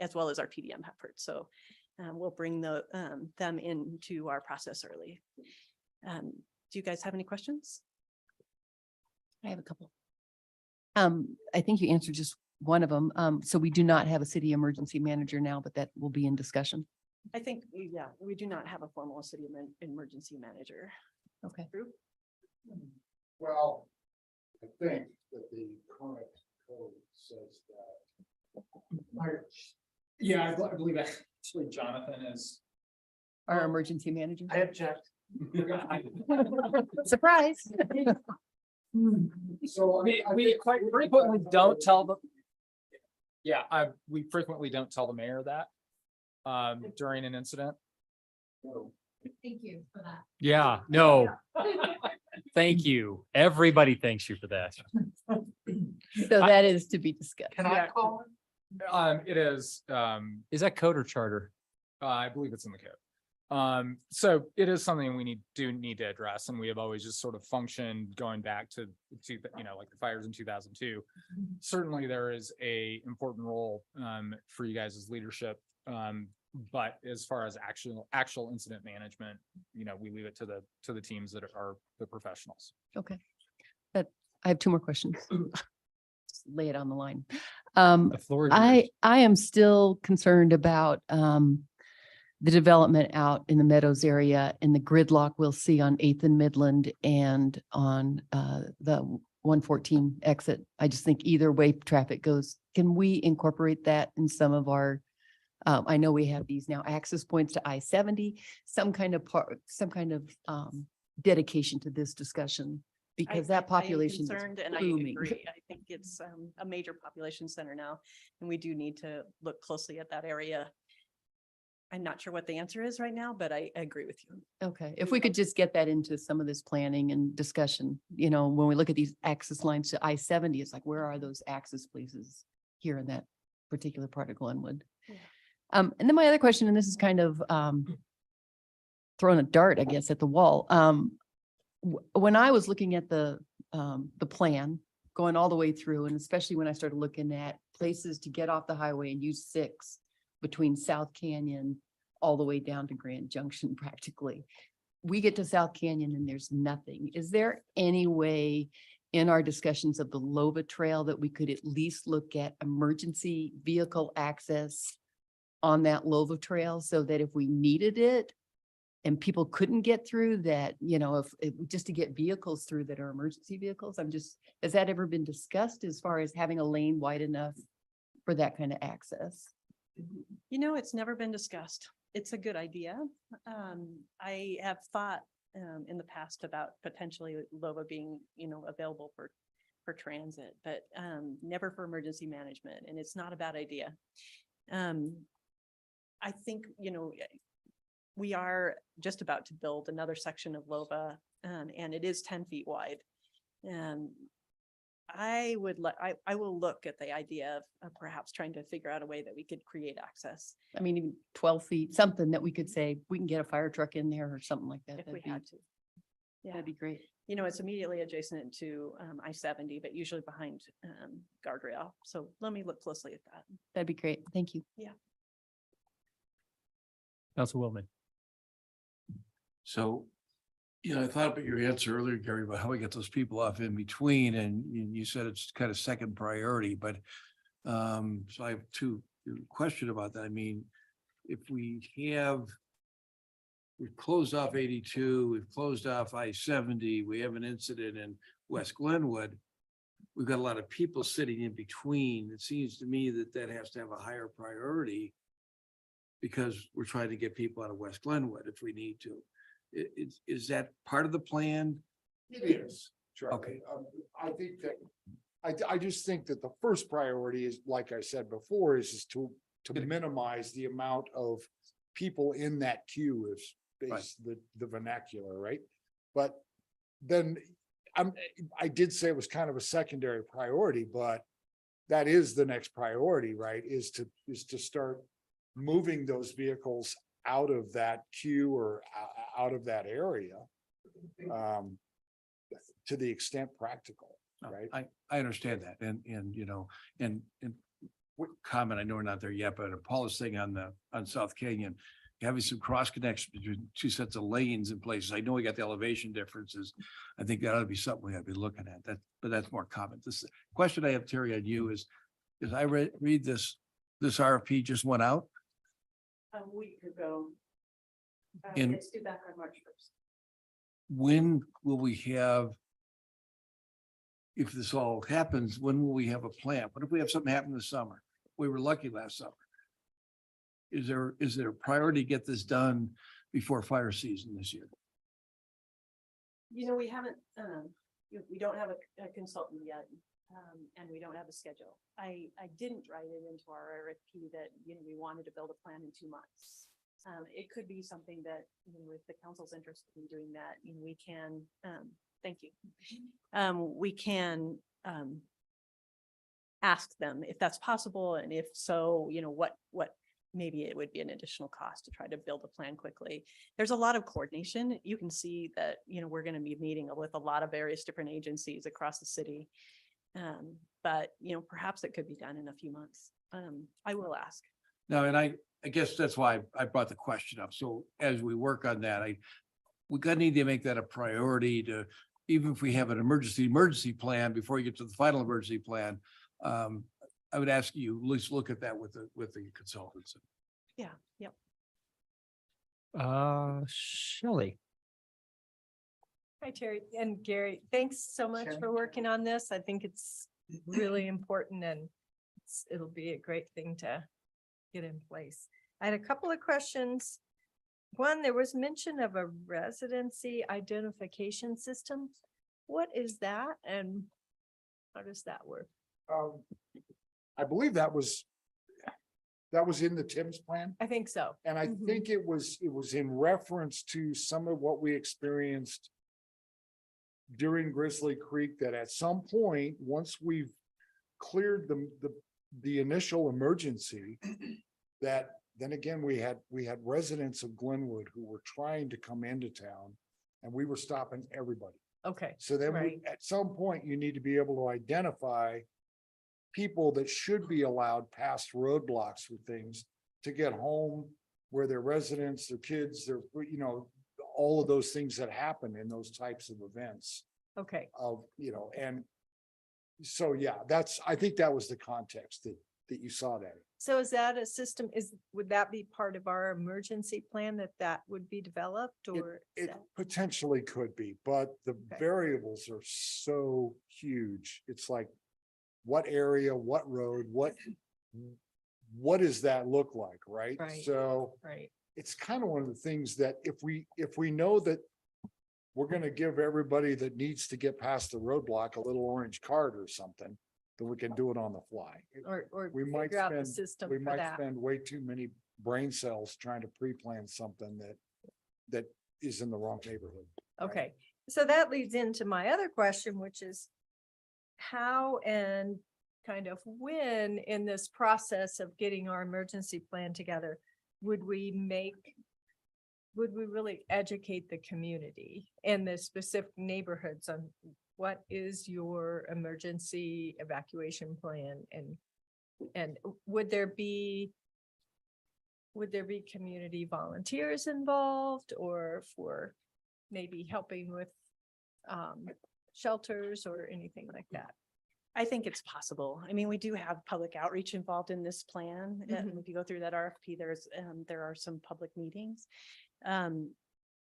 as well as our PDM efforts. So we'll bring them into our process early. Do you guys have any questions? I have a couple. I think you answered just one of them. So we do not have a city emergency manager now, but that will be in discussion. I think, we do not have a formal city emergency manager. Okay. Drew? Well, I think that the current code says that. Yeah, I believe actually Jonathan is. Our emergency manager. I object. Surprise. So We quite frequently don't tell them. Yeah, we frequently don't tell the mayor that during an incident. Thank you for that. Yeah, no. Thank you. Everybody thanks you for that. So that is to be discussed. Can I call him? It is, Is that code or charter? I believe it's in the code. So it is something we do need to address, and we have always just sort of functioned going back to like the fires in 2002. Certainly there is a important role for you guys as leadership. But as far as actual incident management, we leave it to the teams that are the professionals. Okay. But I have two more questions. Just lay it on the line. The floor is yours. I am still concerned about the development out in the Meadows area and the gridlock we'll see on 8th and Midland and on the 114 exit. I just think either way traffic goes. Can we incorporate that in some of our, I know we have these now access points to I-70, some kind of dedication to this discussion, because that population is concerned, and I booming. agree. I think it's a major population center now, and we do need to look closely at that area. I'm not sure what the answer is right now, but I agree with you. Okay, if we could just get that into some of this planning and discussion, when we look at these access lines to I-70, it's like, where are those access places here in that particular part of Glenwood? Yeah. And then my other question, and this is kind of throwing a dart, I guess, at the wall. When I was looking at the plan going all the way through, and especially when I started looking at places to get off the highway and use 6 between South Canyon all the way down to Grand Junction, practically, we get to South Canyon and there's nothing. Is there any way in our discussions of the Lova Trail that we could at least look at emergency vehicle access on that Lova Trail, so that if we needed it and people couldn't get through that, if just to get vehicles through that are emergency vehicles? Has that ever been discussed as far as having a lane wide enough for that kind of access? It's never been discussed. It's a good idea. I have thought in the past about potentially Lova being, available for transit, but never for emergency management. And it's not a bad idea. I think, we are just about to build another section of Lova, and it is 10 feet wide. I will look at the idea of perhaps trying to figure out a way that we could create access. I mean, even 12 feet, something that we could say, we can get a fire truck in there or something like that. If we had to. Yeah, That'd be great. it's immediately adjacent to I-70, but usually behind guardrail. So let me look closely at that. That'd be great. Thank you. Council Wilman. So You know, I thought about your answer earlier, Gary, about how we get those people off in between, and you said it's kind of second priority, but so I have two question about that. I mean, if we've closed off 82, we've closed off I-70, we have an incident in West Glenwood. We've got a lot of people sitting in between. It seems to me that that has to have a higher priority because we're trying to get people out of West Glenwood if we need to. Is that part of the plan? It is. Charlie. Okay. I think that, I just think that the first priority is, like I said before, is to minimize the amount of people in that queue is the vernacular, right? But then I did say it was kind of a secondary priority, but that is the next priority, right? Is to start moving those vehicles out of that queue or out of that area to the extent practical, right? I understand that. And you know, and what comment, I know we're not there yet, but Paula's thing on South Canyon, having some cross connections between two sets of lanes in places. I know we got the elevation differences. I think that ought to be something we ought to be looking at. But that's more common. This question I have, Terry, on you is I read this RFP just went out. A week ago. In- It's due back on March 1st. When will we have, if this all happens, when will we have a plan? What if we have something happen this summer? We were lucky last summer. Is there a priority to get this done before fire season this year? You know, we haven't, we don't have a consultant yet, and we don't have a schedule. I didn't write it into our RFP that, you know, we wanted to build a plan in 2 months. It could be something that, you know, if the council's interested in doing that, you know, we can, thank you. We can, ask them if that's possible, and if so, you know, what maybe it would be an additional cost to try to build a plan quickly. There's a lot of coordination. You can see that, you know, we're going to be meeting with a lot of various different agencies across the city. But, you know, perhaps it could be done in a few months. I will ask. No, and I guess that's why I brought the question up. So as we work on that, we gotta need to make that a priority to, even if we have an emergency plan before you get to the final emergency plan. I would ask you, let's look at that with the consultants. Yeah. Yep. Shelley. Hi, Terry and Gary. Thanks so much for working on this. I think it's really important, and it'll be a great thing to get in place. I had a couple of questions. One, there was mention of a residency identification system. What is that, and how does that work? I believe that was in the Tim's plan. I think so. And I Mhm. think it was in reference to some of what we experienced during Grizzly Creek, that at some point, once we've cleared the initial emergency, that then again, we had residents of Glenwood who were trying to come into town, and we were stopping everybody. Okay. So then Right. at some point, you need to be able to identify people that should be allowed past roadblocks for things to get home, where their residents, their kids, their, you know, all of those things that happen in those types of events Okay. of, you know, and so, yeah, I think that was the context that you saw that. So is that a system, would that be part of our emergency plan that would be developed, or? is It that- potentially could be, but the Okay. variables are so huge. It's like, what area, what road, what does that look like, right? Right. So Right. it's kind of one of the things that if we know that we're gonna give everybody that needs to get past the roadblock a little orange card or something, then we can do it on the fly. Or We might figure out the spend, system we for might that. spend way too many brain cells trying to pre-plan something that is in the wrong neighborhood. Okay, so that leads into my other question, which is how and kind of when in this process of getting our emergency plan together, would we really educate the community and the specific neighborhoods on what is your emergency evacuation plan, and would there be community volunteers involved, or for maybe helping with shelters or anything like that? I think it's possible. I mean, we do have public outreach involved in this plan. Mhm. If you go through that RFP, there are some public meetings.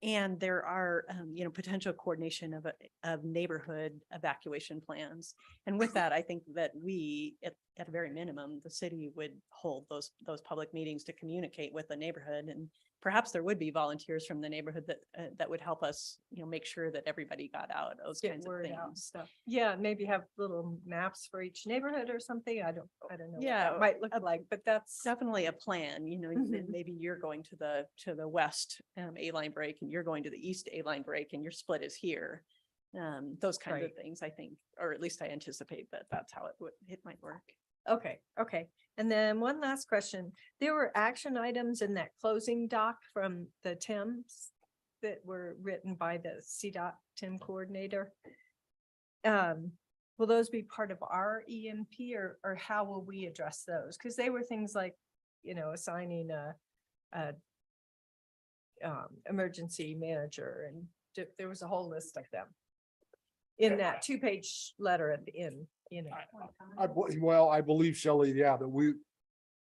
And there are, potential coordination of neighborhood evacuation plans. And with that, I think that we, at a very minimum, the city would hold those public meetings to communicate with the neighborhood. And perhaps there would be volunteers from the neighborhood that would help us, make sure that everybody got out, those Get kinds of word out and things. stuff. Yeah, maybe have little maps for each neighborhood or something. I don't know what Yeah, that might look like, but that's, Definitely a plan, Mhm. maybe you're going to the west A-line break and you're going to the east A-line break and your split is here. Those kinds of Right. things, I think, or at least I anticipate that that's how it might work. okay. And then one last question. There were action items in that closing doc from the TIMs that were written by the CDOT TIM coordinator. Will those be part of our EMP or how will we address those? Because they were things like, assigning a emergency manager, and there was a whole list of them in that 2-page letter at the end, I believe, Shelley, yeah,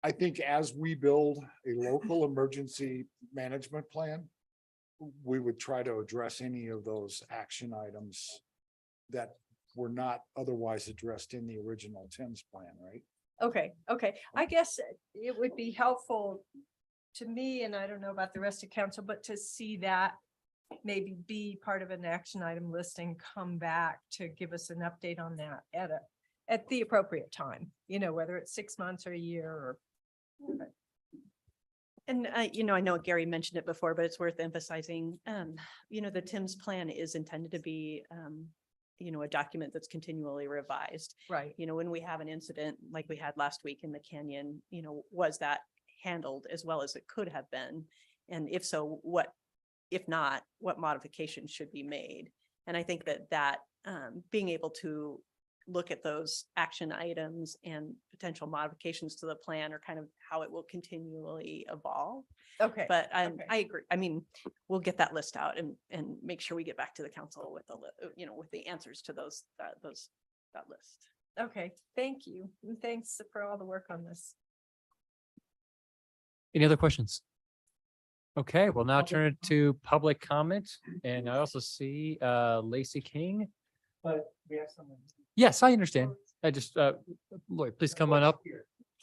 I think as we build a local emergency management plan, we would try to address any of those action items that were not otherwise addressed in the original TIMS plan, right? Okay. I guess it would be helpful to me, and I don't know about the rest of council, but to see that maybe be part of an action item list and come back to give us an update on that at the appropriate time, whether it's 6 months or a year or. And I know Gary mentioned it before, but it's worth emphasizing, the TIMS plan is intended to be, a document that's continually revised. Right. When we have an incident like we had last week in the canyon, was that handled as well as it could have been? And if so, if not, what modifications should be made? And I think that being able to look at those action items and potential modifications to the plan are kind of how it will continually evolve. Okay. But I Okay. agree. I mean, we'll get that list out and make sure we get back to the council with with the answers to that list. Okay. Thank you. And thanks for all the work on this. Any other questions? Okay, we'll now turn it to public comment. And I also see Lacey King. But we have someone. Yes, I understand. I just, Lloyd, please come on up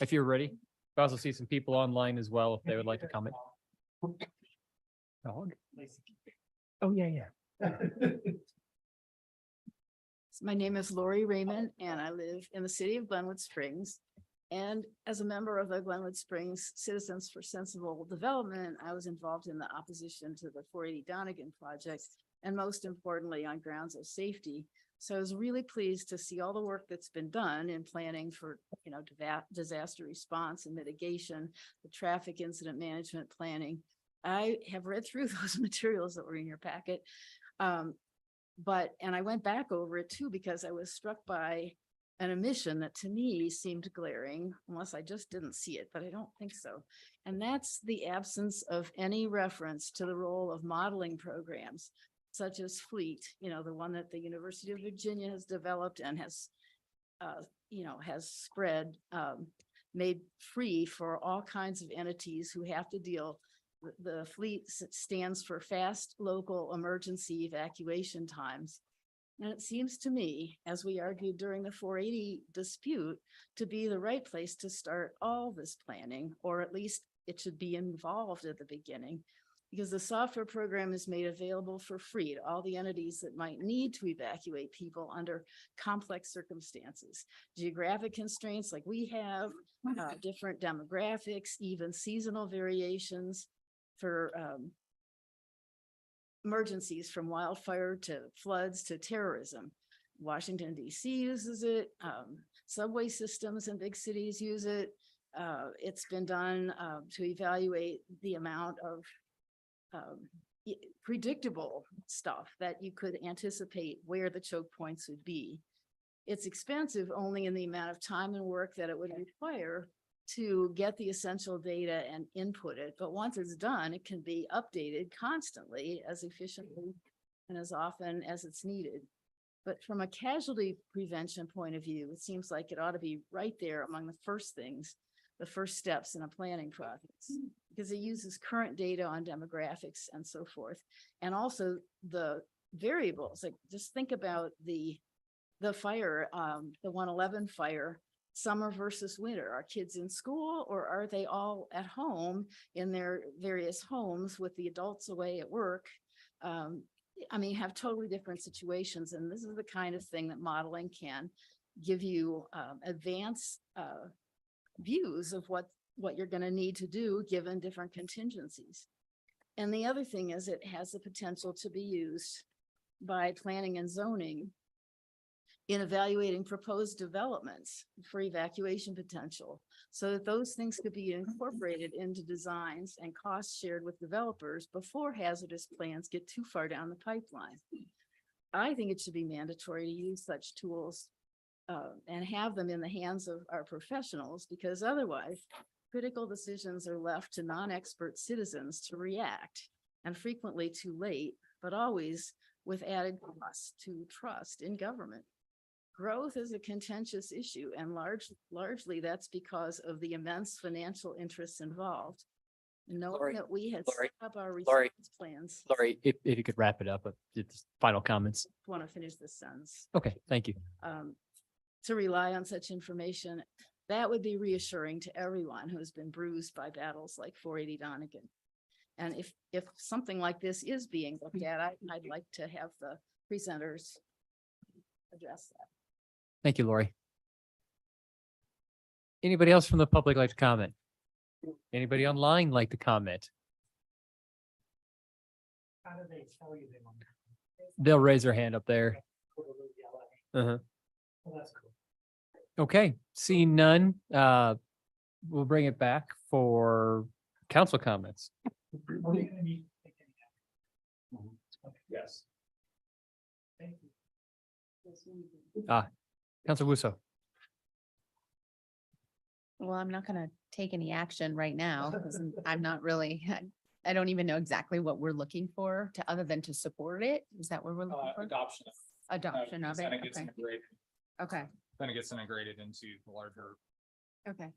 if you're ready. I also see some people online as well if they would like to comment. Dog? Oh, yeah. My name is Lori Raymond and I live in the city of Glenwood Springs. And as a member of the Glenwood Springs Citizens for Sensible Development, I was involved in the opposition to the 480 Donegan project, and most importantly, on grounds of safety. So I was really pleased to see all the work that's been done in planning for, disaster response and mitigation, the traffic incident management planning. I have read through those materials that were in your packet. And I went back over it too, because I was struck by an omission that to me seemed glaring, unless I just didn't see it, but I don't think so. And that's the absence of any reference to the role of modeling programs, such as FLEET, the one that the University of Virginia has developed and has spread, made free for all kinds of entities who have to deal. The FLEET stands for Fast Local Emergency Evacuation Times. And it seems to me, as we argued during the 480 dispute, to be the right place to start all this planning, or at least it should be involved at the beginning, because the software program is made available for free to all the entities that might need to evacuate people under complex circumstances, geographic constraints like we have, different demographics, even seasonal variations for emergencies from wildfire to floods to terrorism. Washington, D.C. uses it. Subway systems in big cities use it. It's been done to evaluate the amount of predictable stuff that you could anticipate where the choke points would be. It's expensive only in the amount of time and work that it would require to get the essential data and input it. But once it's done, it can be updated constantly as efficiently and as often as it's needed. But from a casualty prevention point of view, it seems like it ought to be right there among the first things, the first steps in a planning process, because it uses current data on demographics and so forth. And also the variables, like just think about the fire, the 111 fire, summer versus winter. Are kids in school or are they all at home in their various homes with the adults away at work? I mean, have totally different situations. And this is the kind of thing that modeling can give you advanced views of what you're going to need to do given different contingencies. And the other thing is it has the potential to be used by planning and zoning in evaluating proposed developments for evacuation potential, so that those things could be incorporated into designs and costs shared with developers before hazardous plans get too far down the pipeline. I think it should be mandatory to use such tools and have them in the hands of our professionals, because otherwise critical decisions are left to non-expert citizens to react, and frequently too late, but always with added costs to trust in government. Growth is a contentious issue, and largely that's because of the immense financial interests involved. Knowing Lori, that we had Lori, set up our Lori, response plans. Lori, if you could wrap it up, it's final comments. Want to finish this sentence. Okay, thank you. To rely on such information, that would be reassuring to everyone who has been bruised by battles like 480 Donegan. And if something like this is being looked at, I'd like to have the presenters address that. Thank you, Lori. Anybody else from the public like to comment? Anybody online like to comment? How do they tell you they want? They'll raise their hand up there. Uh-huh. Well, that's cool. Okay, seeing none, we'll bring it back for council comments. Are we gonna be taking action? Yes. Thank you. Council Wusso. Well, I'm not gonna take any action right now because I'm not really, I don't even know exactly what we're looking for to, other than to support it. Is that what we're looking for? Adoption. Adoption of it. Then it gets Okay. integrated, Okay. then it gets integrated into the larger. Okay.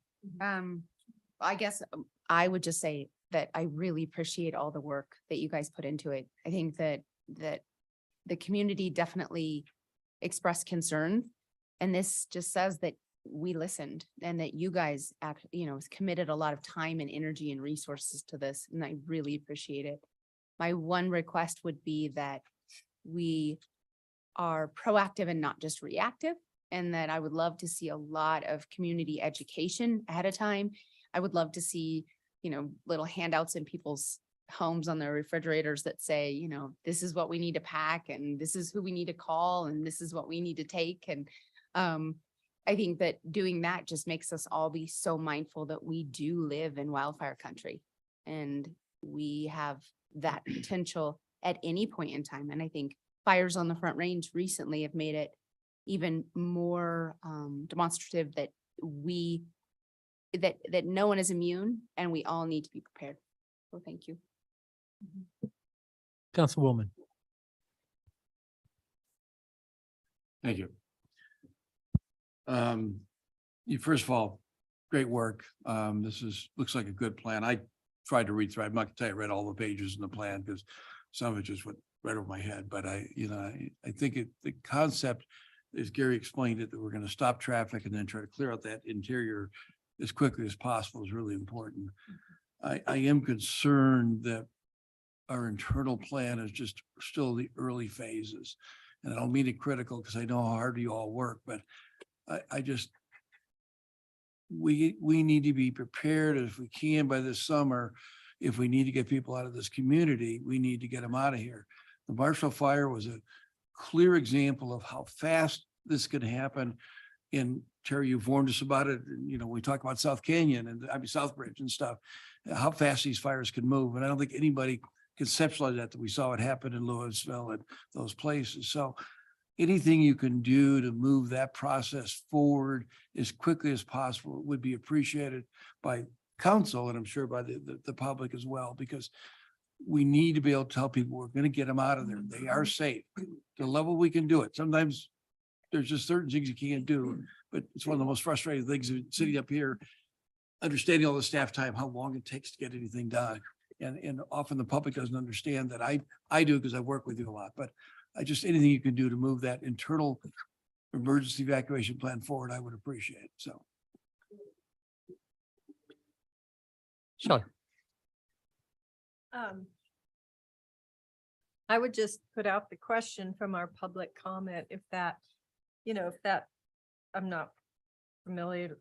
I guess I would just say that I really appreciate all the work that you guys put into it. I think that the community definitely expressed concern. And this just says that we listened and that you guys committed a lot of time and energy and resources to this. And I really appreciate it. My one request would be that we are proactive and not just reactive. And that I would love to see a lot of community education ahead of time. I would love to see, little handouts in people's homes on their refrigerators that say, this is what we need to pack and this is who we need to call and this is what we need to take. And I think that doing that just makes us all be so mindful that we do live in wildfire country and we have that potential at any point in time. And I think fires on the Front Range recently have made it even more demonstrative that that no one is immune and we all need to be prepared. So thank you. Councilwoman. Thank you. First of all, great work. Looks like a good plan. I tried to read through. I'm not gonna tell you I read all the pages in the plan because some of it just went right over my head. But I think the concept, as Gary explained it, that we're going to stop traffic and then try to clear out that interior as quickly as possible is really important. I am concerned that our internal plan is just still the early phases. And I don't mean it critical because I know how hard you all work, but we need to be prepared if we can by this summer. If we need to get people out of this community, we need to get them out of here. The Marshall Fire was a clear example of how fast this could happen. And Terry, you've warned us about it. We talk about South Canyon and Southbridge and stuff, how fast these fires can move. And I don't think anybody conceptualized that we saw it happen in Louisville and those places. So anything you can do to move that process forward as quickly as possible would be appreciated by council and I'm sure by the public as well, because we need to be able to tell people we're going to get them out of there. They are safe. The level we can do it. Sometimes there's just certain things you can't do, but it's one of the most frustrating things sitting up here, understanding all the staff time, how long it takes to get anything done. And often the public doesn't understand that. I do because I work with you a lot, but anything you can do to move that internal emergency evacuation plan forward, I would appreciate. So. Shelley. I would just put out the question from our public comment, if that, I'm not familiar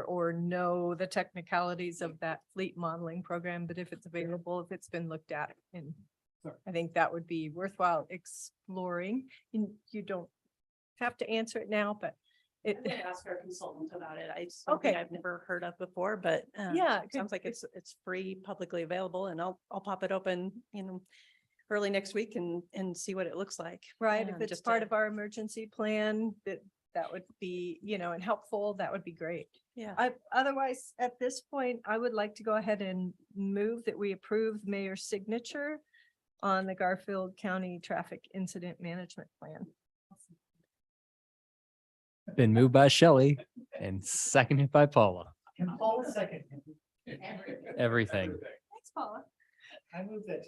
or know the technicalities of that fleet modeling program, but if it's available, if it's been looked at, and I think that would be worthwhile exploring. You don't have to answer it now, but I'm gonna ask our consultant about it. It's Okay. something I've never heard of before, but Yeah, it sounds like it's free, publicly available, and I'll pop it open, early next week and see what it looks like. right, if it's just part to- of our emergency plan, that would be, and helpful, that would be great. Yeah. Otherwise, at this point, I would like to go ahead and move that we approve mayor's signature on the Garfield County Traffic Incident Management Plan. Been moved by Shelley and seconded by Paula. Everything. Thanks, Paula. I move that.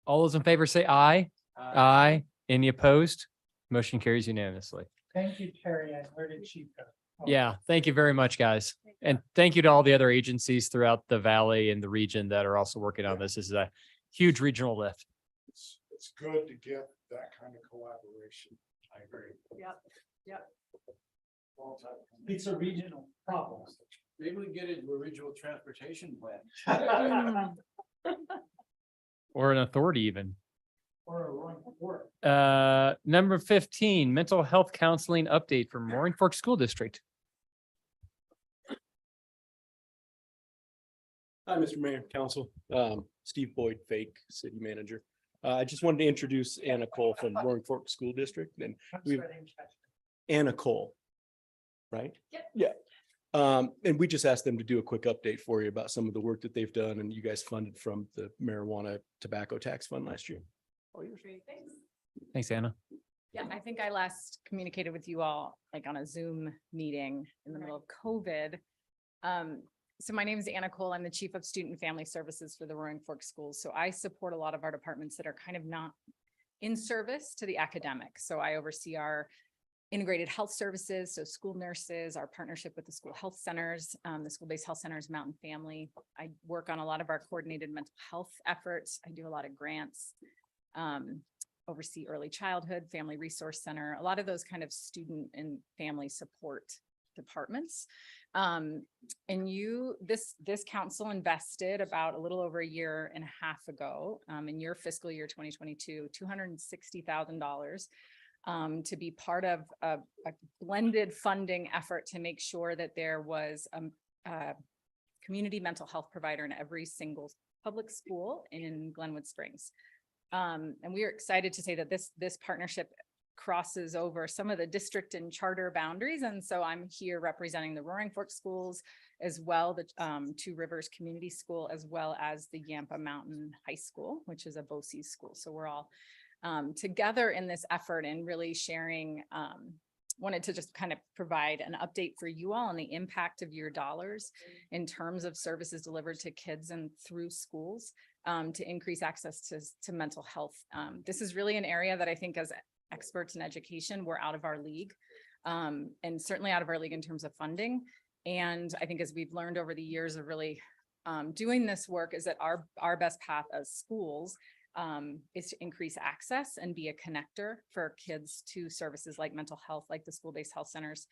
All those in favor say aye. Aye. Any opposed? Motion carries unanimously. Thank you, Terry. I heard it cheap. Yeah, thank you very much, guys. And thank you to all the other agencies throughout the valley and the region that are also working on this. This is a huge regional lift. It's good to get that kind of collaboration. I agree. Yep. It's a regional problem. Maybe we can get into a regional transportation plan. Or an authority even. Or a wrong word. Number 15, mental health counseling update from Roaring Fork School District. Hi, Mr. Mayor, Council. Steve Boyd, fake city manager. I just wanted to introduce Anna Cole from Roaring Fork School District, and we've Anna Cole. Right? Yeah. And we just asked them to do a quick update for you about some of the work that they've done, and you guys funded from the marijuana tobacco tax fund last year. Thanks, Anna. Yeah, I think I last communicated with you all like on a Zoom meeting in the middle of COVID. So my name is Anna Cole. I'm the Chief of Student and Family Services for the Roaring Fork Schools. So I support a lot of our departments that are kind of not in service to the academic. So I oversee our integrated health services, so school nurses, our partnership with the school health centers, the school-based health centers, Mountain Family. I work on a lot of our coordinated mental health efforts. I do a lot of grants, oversee early childhood, family resource center, a lot of those kind of student and family support departments. And this council invested about a little over a year and a half ago, in your fiscal year 2022, $260,000 to be part of a blended funding effort to make sure that there was a community mental health provider in every single public school in Glenwood Springs. And we are excited to say that this partnership crosses over some of the district and charter boundaries. And so I'm here representing the Roaring Fork Schools as well, the Two Rivers Community School, as well as the Yampa Mountain High School, which is a BOCES school. So we're all together in this effort and really sharing, wanted to just kind of provide an update for you all on the impact of your dollars in terms of services delivered to kids and through schools to increase access to mental health. This is really an area that I think as experts in education, we're out of our league and certainly out of our league in terms of funding. And I think as we've learned over the years of really doing this work is that our best path as schools is to increase access and be a connector for kids to services like mental health, like the school-based health centers.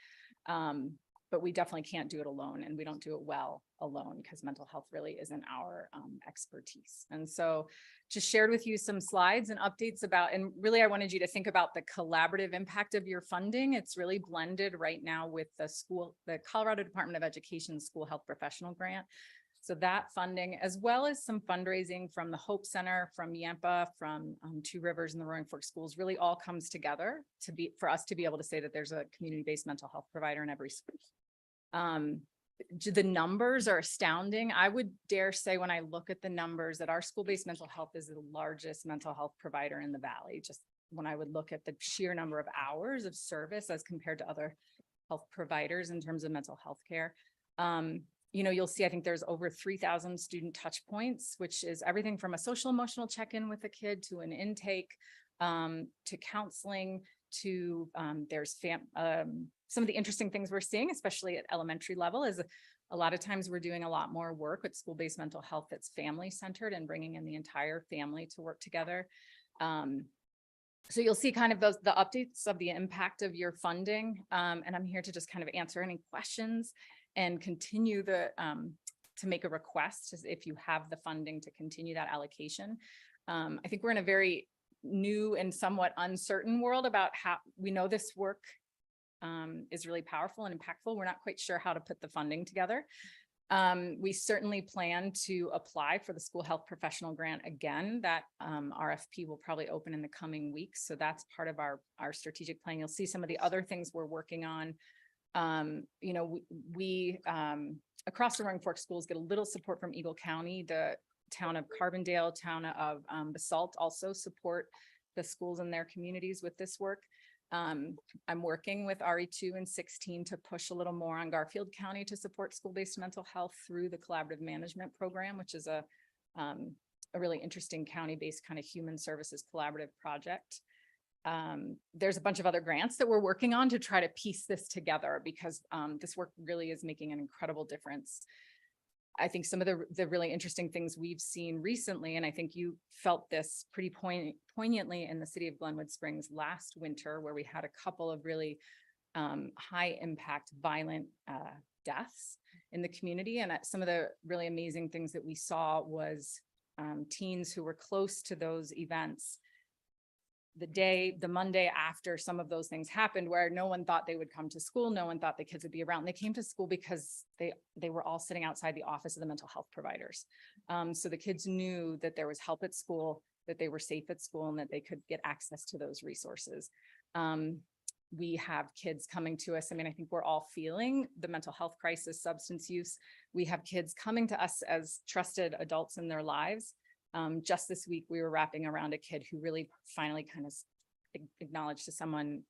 But we definitely can't do it alone, and we don't do it well alone because mental health really isn't our expertise. And so just shared with you some slides and updates about, and really I wanted you to think about the collaborative impact of your funding. It's really blended right now with the Colorado Department of Education School Health Professional Grant. So that funding, as well as some fundraising from the Hope Center, from Yampa, from Two Rivers and the Roaring Fork Schools, really all comes together for us to be able to say that there's a community-based mental health provider in every school. the numbers are astounding. I would dare say when I look at the numbers that our school-based mental health is the largest mental health provider in the Valley. Just when I would look at the sheer number of hours of service as compared to other health providers in terms of mental health care. You know, you'll see, I think there's over 3,000 student touch points, which is everything from a social emotional check-in with a kid to an intake, to counseling, to there's some of the interesting things we're seeing, especially at elementary level, is a lot of times we're doing a lot more work with school-based mental health that's family-centered and bringing in the entire family to work together. So you'll see kind of the updates of the impact of your funding. And I'm here to just kind of answer any questions and continue to make a request if you have the funding to continue that allocation. I think we're in a very new and somewhat uncertain world about how we know this work is really powerful and impactful. We're not quite sure how to put the funding together. We certainly plan to apply for the school health professional grant again. That RFP will probably open in the coming weeks. So that's part of our strategic plan. You'll see some of the other things we're working on. You know, we across the Roaring Fork schools get a little support from Eagle County. The town of Carbondale, town of Basalt also support the schools in their communities with this work. I'm working with RE2 and 16 to push a little more on Garfield County to support school-based mental health through the collaborative management program, which is a really interesting county-based kind of human services collaborative project. There's a bunch of other grants that we're working on to try to piece this together because this work really is making an incredible difference. I think some of the really interesting things we've seen recently, and I think you felt this pretty poignantly in the city of Glenwood Springs last winter, where we had a couple of really high impact violent deaths in the community. And some of the really amazing things that we saw was teens who were close to those events the Monday after some of those things happened, where no one thought they would come to school. No one thought the kids would be around. They came to school because they were all sitting outside the office of the mental health providers. So the kids knew that there was help at school, that they were safe at school, and that they could get access to those resources. We have kids coming to us. I mean, I think we're all feeling the mental health crisis, substance use. We have kids coming to us as trusted adults in their lives. Just this week, we were wrapping around a kid who really finally kind of acknowledged to someone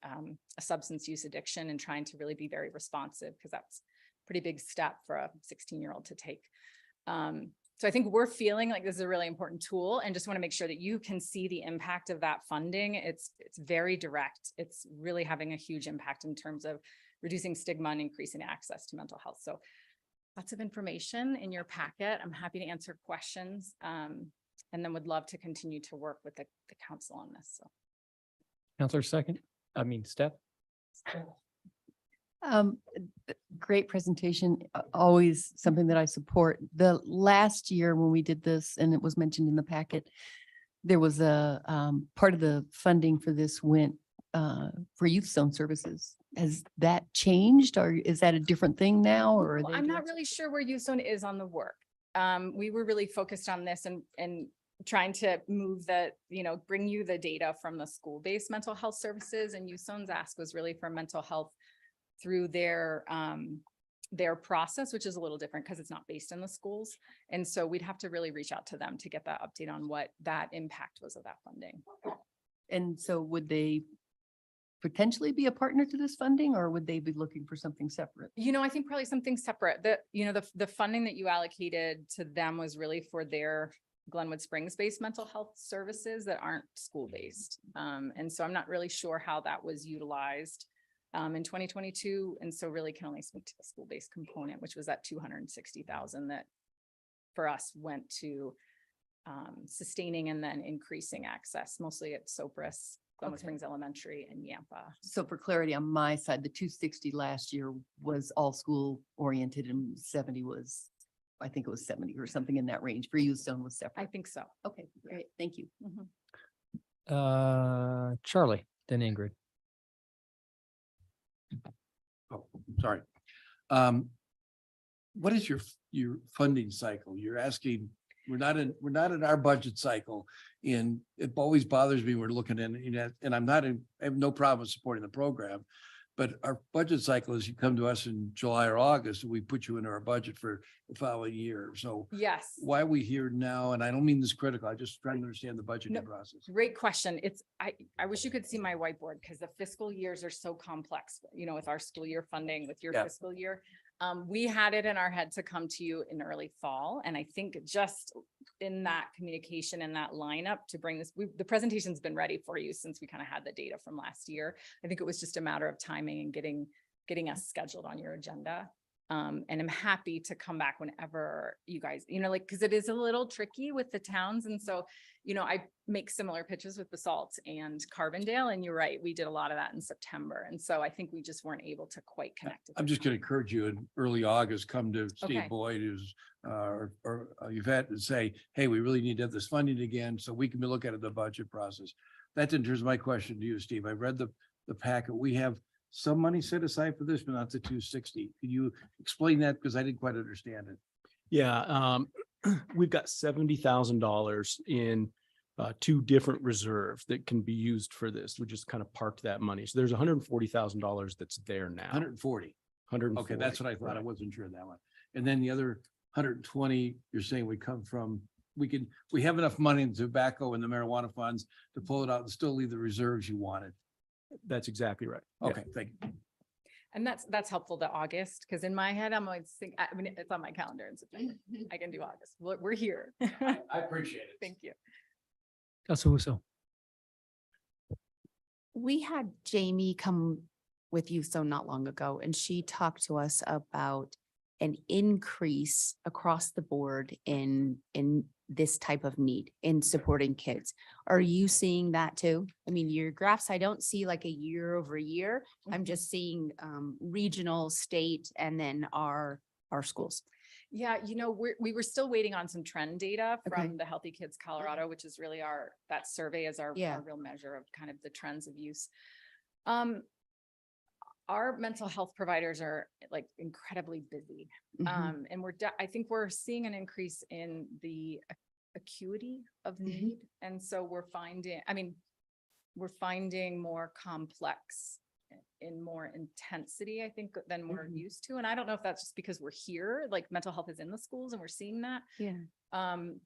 a substance use addiction and trying to really be very responsive, because that's a pretty big step for a 16-year-old to take. So I think we're feeling like this is a really important tool, and just want to make sure that you can see the impact of that funding. It's very direct. It's really having a huge impact in terms of reducing stigma and increasing access to mental health. So lots of information in your packet. I'm happy to answer questions. And then would love to continue to work with the council on this. So. Counselor Steph. Great presentation, always something that I support. The last year when we did this, and it was mentioned in the packet, there was a part of the funding for this went for youth zone services. Has that changed, or is that a different thing now? Or are Well, they I'm doing not really sure where Youth Zone is on the work. We were really focused on this and trying to move bring you the data from the school-based mental health services, and Youth Zone's ask was really for mental health through their process, which is a little different because it's not based in the schools. And so we'd have to really reach out to them to get that update on what that impact was of that funding. And so would they potentially be a partner to this funding, or would they be looking for something separate? I think probably something separate. The funding that you allocated to them was really for their Glenwood Springs based mental health services that aren't school-based. And so I'm not really sure how that was utilized in 2022. And so really can only speak to the school-based component, which was that 260,000 that for us went to sustaining and then increasing access, mostly at Sopris, Glenwood Springs Elementary, and Yampa. So for clarity on my side, the 260 last year was all school oriented, and 70 was, I think it was 70 or something in that range. For Youth Zone was separate. I think so. Okay, great. Thank you. Charlie, then Ingrid. Oh, sorry. What is your funding cycle? You're asking, we're not in our budget cycle, and it always bothers me. We're looking at, and I have no problem supporting the program, But our budget cycle is you come to us in July or August, and we put you into our budget for the following year. So Yes. why are we here now? And I don't mean this critical. I just trying to understand the budgeting No, process. Great question. I wish you could see my whiteboard because the fiscal years are so complex, with our school year funding, with your Yeah. fiscal year. We had it in our head to come to you in early fall. And I think just in that communication and that lineup to bring this, the presentation's been ready for you since we kind of had the data from last year. I think it was just a matter of timing and getting us scheduled on your agenda. And I'm happy to come back whenever you guys, because it is a little tricky with the towns. And so, I make similar pitches with Basalt and Carbondale, and you're right, we did a lot of that in September. And so I think we just weren't able to quite connect. I'm just going to encourage you in early August, come to Steve Okay. Boyd, who's, or Yvette, and say, hey, we really need to have this funding again, so we can look at the budget process. That's in terms of my question to you, Steve. I read the packet. We have some money set aside for this, but not the 260. Can you explain that? Because I didn't quite understand it. Yeah, we've got $70,000 in two different reserves that can be used for this. We just kind of parked that money. So there's $140,000 that's there now. 140. 140. Okay, that's what I thought. I right. wasn't sure of that one. And then the other 120, you're saying would come from, we have enough money in tobacco and the marijuana funds to pull it out and still leave the reserves you wanted. That's exactly right. Yeah. Okay, thank you. And that's helpful to August, because in my head, I'm always thinking, it's on my calendar in September. I can do August. We're here. I appreciate it. Thank you. Council Russo. We had Jamie come with you so not long ago, and she talked to us about an increase across the board in this type of need in supporting kids. Are you seeing that too? I mean, your graphs, I don't see like a year over year. I'm just seeing regional, state, and then our schools. Yeah, we were still waiting on some trend data Okay. from the Healthy Kids Colorado, which is really that survey is our Yeah. real measure of kind of the trends of use. Our mental health providers are like incredibly busy. Mhm. And I think we're seeing an increase in the acuity of Mhm. need. And so we're finding more complex in more intensity, I think, than we're Mhm. used to. And I don't know if that's just because we're here, like mental health is in the schools and we're seeing that. Yeah.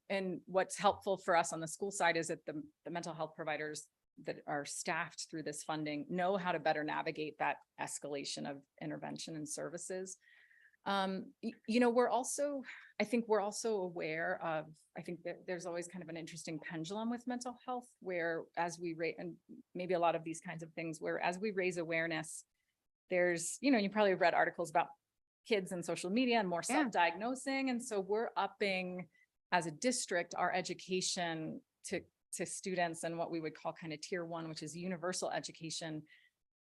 And what's helpful for us on the school side is that the mental health providers that are staffed through this funding know how to better navigate that escalation of intervention and services. I think we're also aware of, I think that there's always kind of an interesting pendulum with mental health where as we rate, and maybe a lot of these kinds of things where as we raise awareness, there's, you probably have read articles about kids and social media and more Yeah. self-diagnosing. And so we're upping as a district, our education to students and what we would call kind of tier one, which is universal education,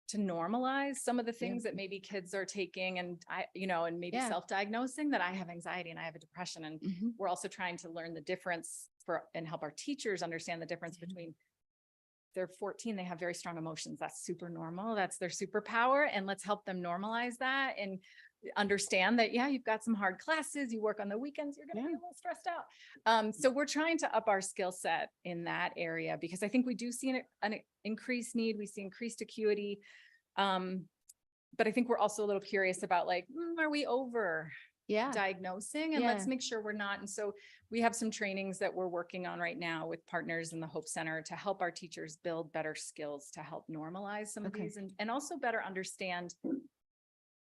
to normalize some of the things that maybe kids are taking and and maybe Yeah. self-diagnosing that I have anxiety and I have a depression. And Mhm. we're also trying to learn the difference and help our teachers understand the difference between they're 14, they have very strong emotions. That's super normal. That's their superpower. And let's help them normalize that and understand that, yeah, you've got some hard classes, you work on the weekends, you're going to be a little stressed out. So we're trying to up our skill set in that area because I think we do see an increased need. We see increased acuity. But I think we're also a little curious about like, are we over Yeah. diagnosing? And let's Yeah. make sure we're not. And so we have some trainings that we're working on right now with partners in the Hope Center to help our teachers build better skills to help normalize some of Okay. these and also better understand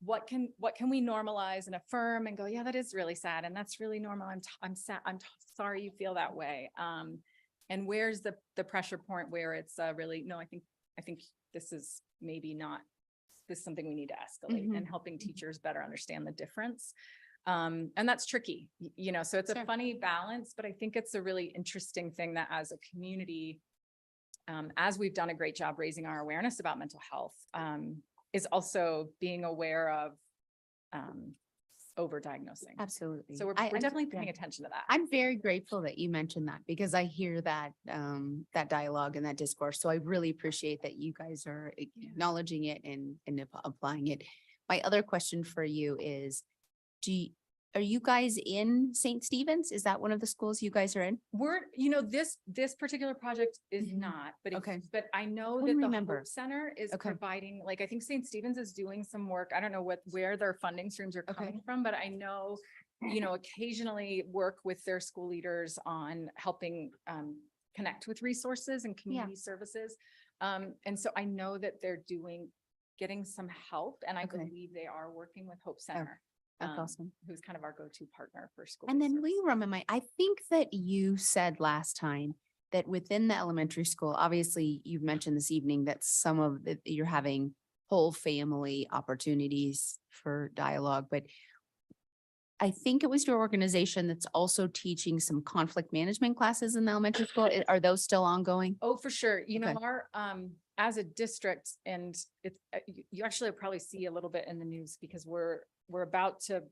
what can we normalize and affirm and go, yeah, that is really sad. And that's really normal. I'm sad. Sorry you feel that way. And where's the pressure point where it's really, no, I think this is maybe not, this is something we need to escalate and helping teachers better understand the difference. And that's tricky, so it's a funny balance, but I think it's a really interesting thing that as a community, as we've done a great job raising our awareness about mental health, is also being aware of overdiagnosing. Absolutely. So we're I'm- definitely yeah. paying attention to that. I'm very grateful that you mentioned that because I hear that that dialogue and that discourse. So I really appreciate that you guys are acknowledging it and applying it. My other question for you is, are you guys in St. Stephen's? Is that one of the schools you guys are in? We're, this particular project is Mhm. not, but Okay. but I know Couldn't that the remember. Hope Center is Okay. providing, like, I think St. Stephen's is doing some work. I don't know where their funding streams are Okay. coming from, but I know, occasionally work with their school leaders on helping connect with resources and community services. And so I know that they're getting some help, and I Okay. believe they are working with Hope Center. That's awesome. Who's kind of our go-to partner for school. And then resources. will you remind, I think that you said last time that within the elementary school, obviously you've mentioned this evening that some of the, you're having whole family opportunities for dialogue, but I think it was your organization that's also teaching some conflict management classes in the elementary school. Are those still ongoing? Oh, for sure. Okay. Our, as a district, and it's, you actually probably see a little bit in the news because we're about to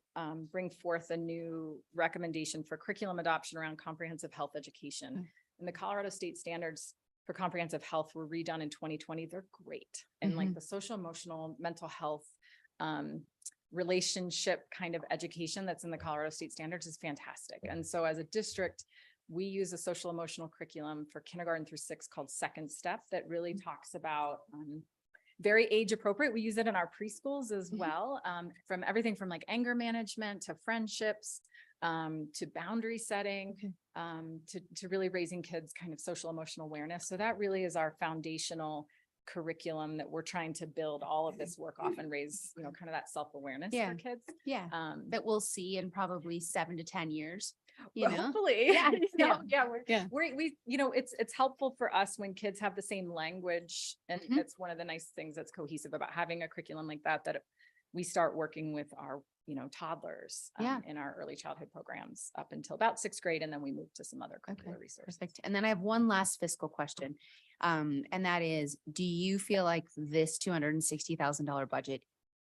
bring forth a new recommendation for curriculum adoption around comprehensive health education. Okay. And the Colorado state standards for comprehensive health were redone in 2020. They're great. And like the social, emotional, mental health, relationship kind of education that's in the Colorado state standards is fantastic. And so as a district, we use a social emotional curriculum for kindergarten through 6 called Second Step that really talks about very age appropriate. We use it in our preschools as well, from everything from like anger management to friendships, to boundary setting, to really raising kids kind of social emotional awareness. So that really is our foundational curriculum that we're trying to build all of this work off and raise, kind of that self-awareness Yeah. for kids. Yeah. That we'll see in probably 7 to 10 years. Well, hopefully. Yeah, yeah. We, it's helpful for us when kids have the same language. And it's one of the nice things that's cohesive about having a curriculum like that, that we start working with our, toddlers in our early childhood programs up until about 6th grade. And then we move to some other curricular resources. Perfect. And then I have one last fiscal question. And that is, do you feel like this $260,000 budget,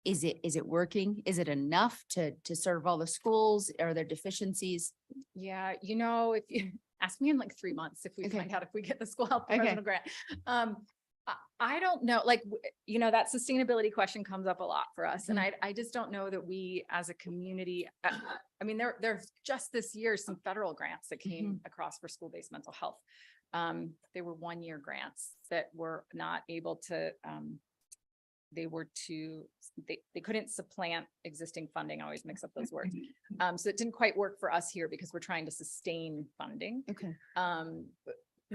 is it working? Is it enough to serve all the schools? Are there deficiencies? Yeah, if you ask me in like 3 months, if we find out if we get the school health professional grant. I don't know, that sustainability question comes up a lot for us. And I just don't know that we as a community, there's just this year, some federal grants that came across for school-based mental health. They were 1-year grants that were not able to, they couldn't supplant existing funding. I always mix up those words. So it didn't quite work for us here because we're trying to sustain funding. Okay.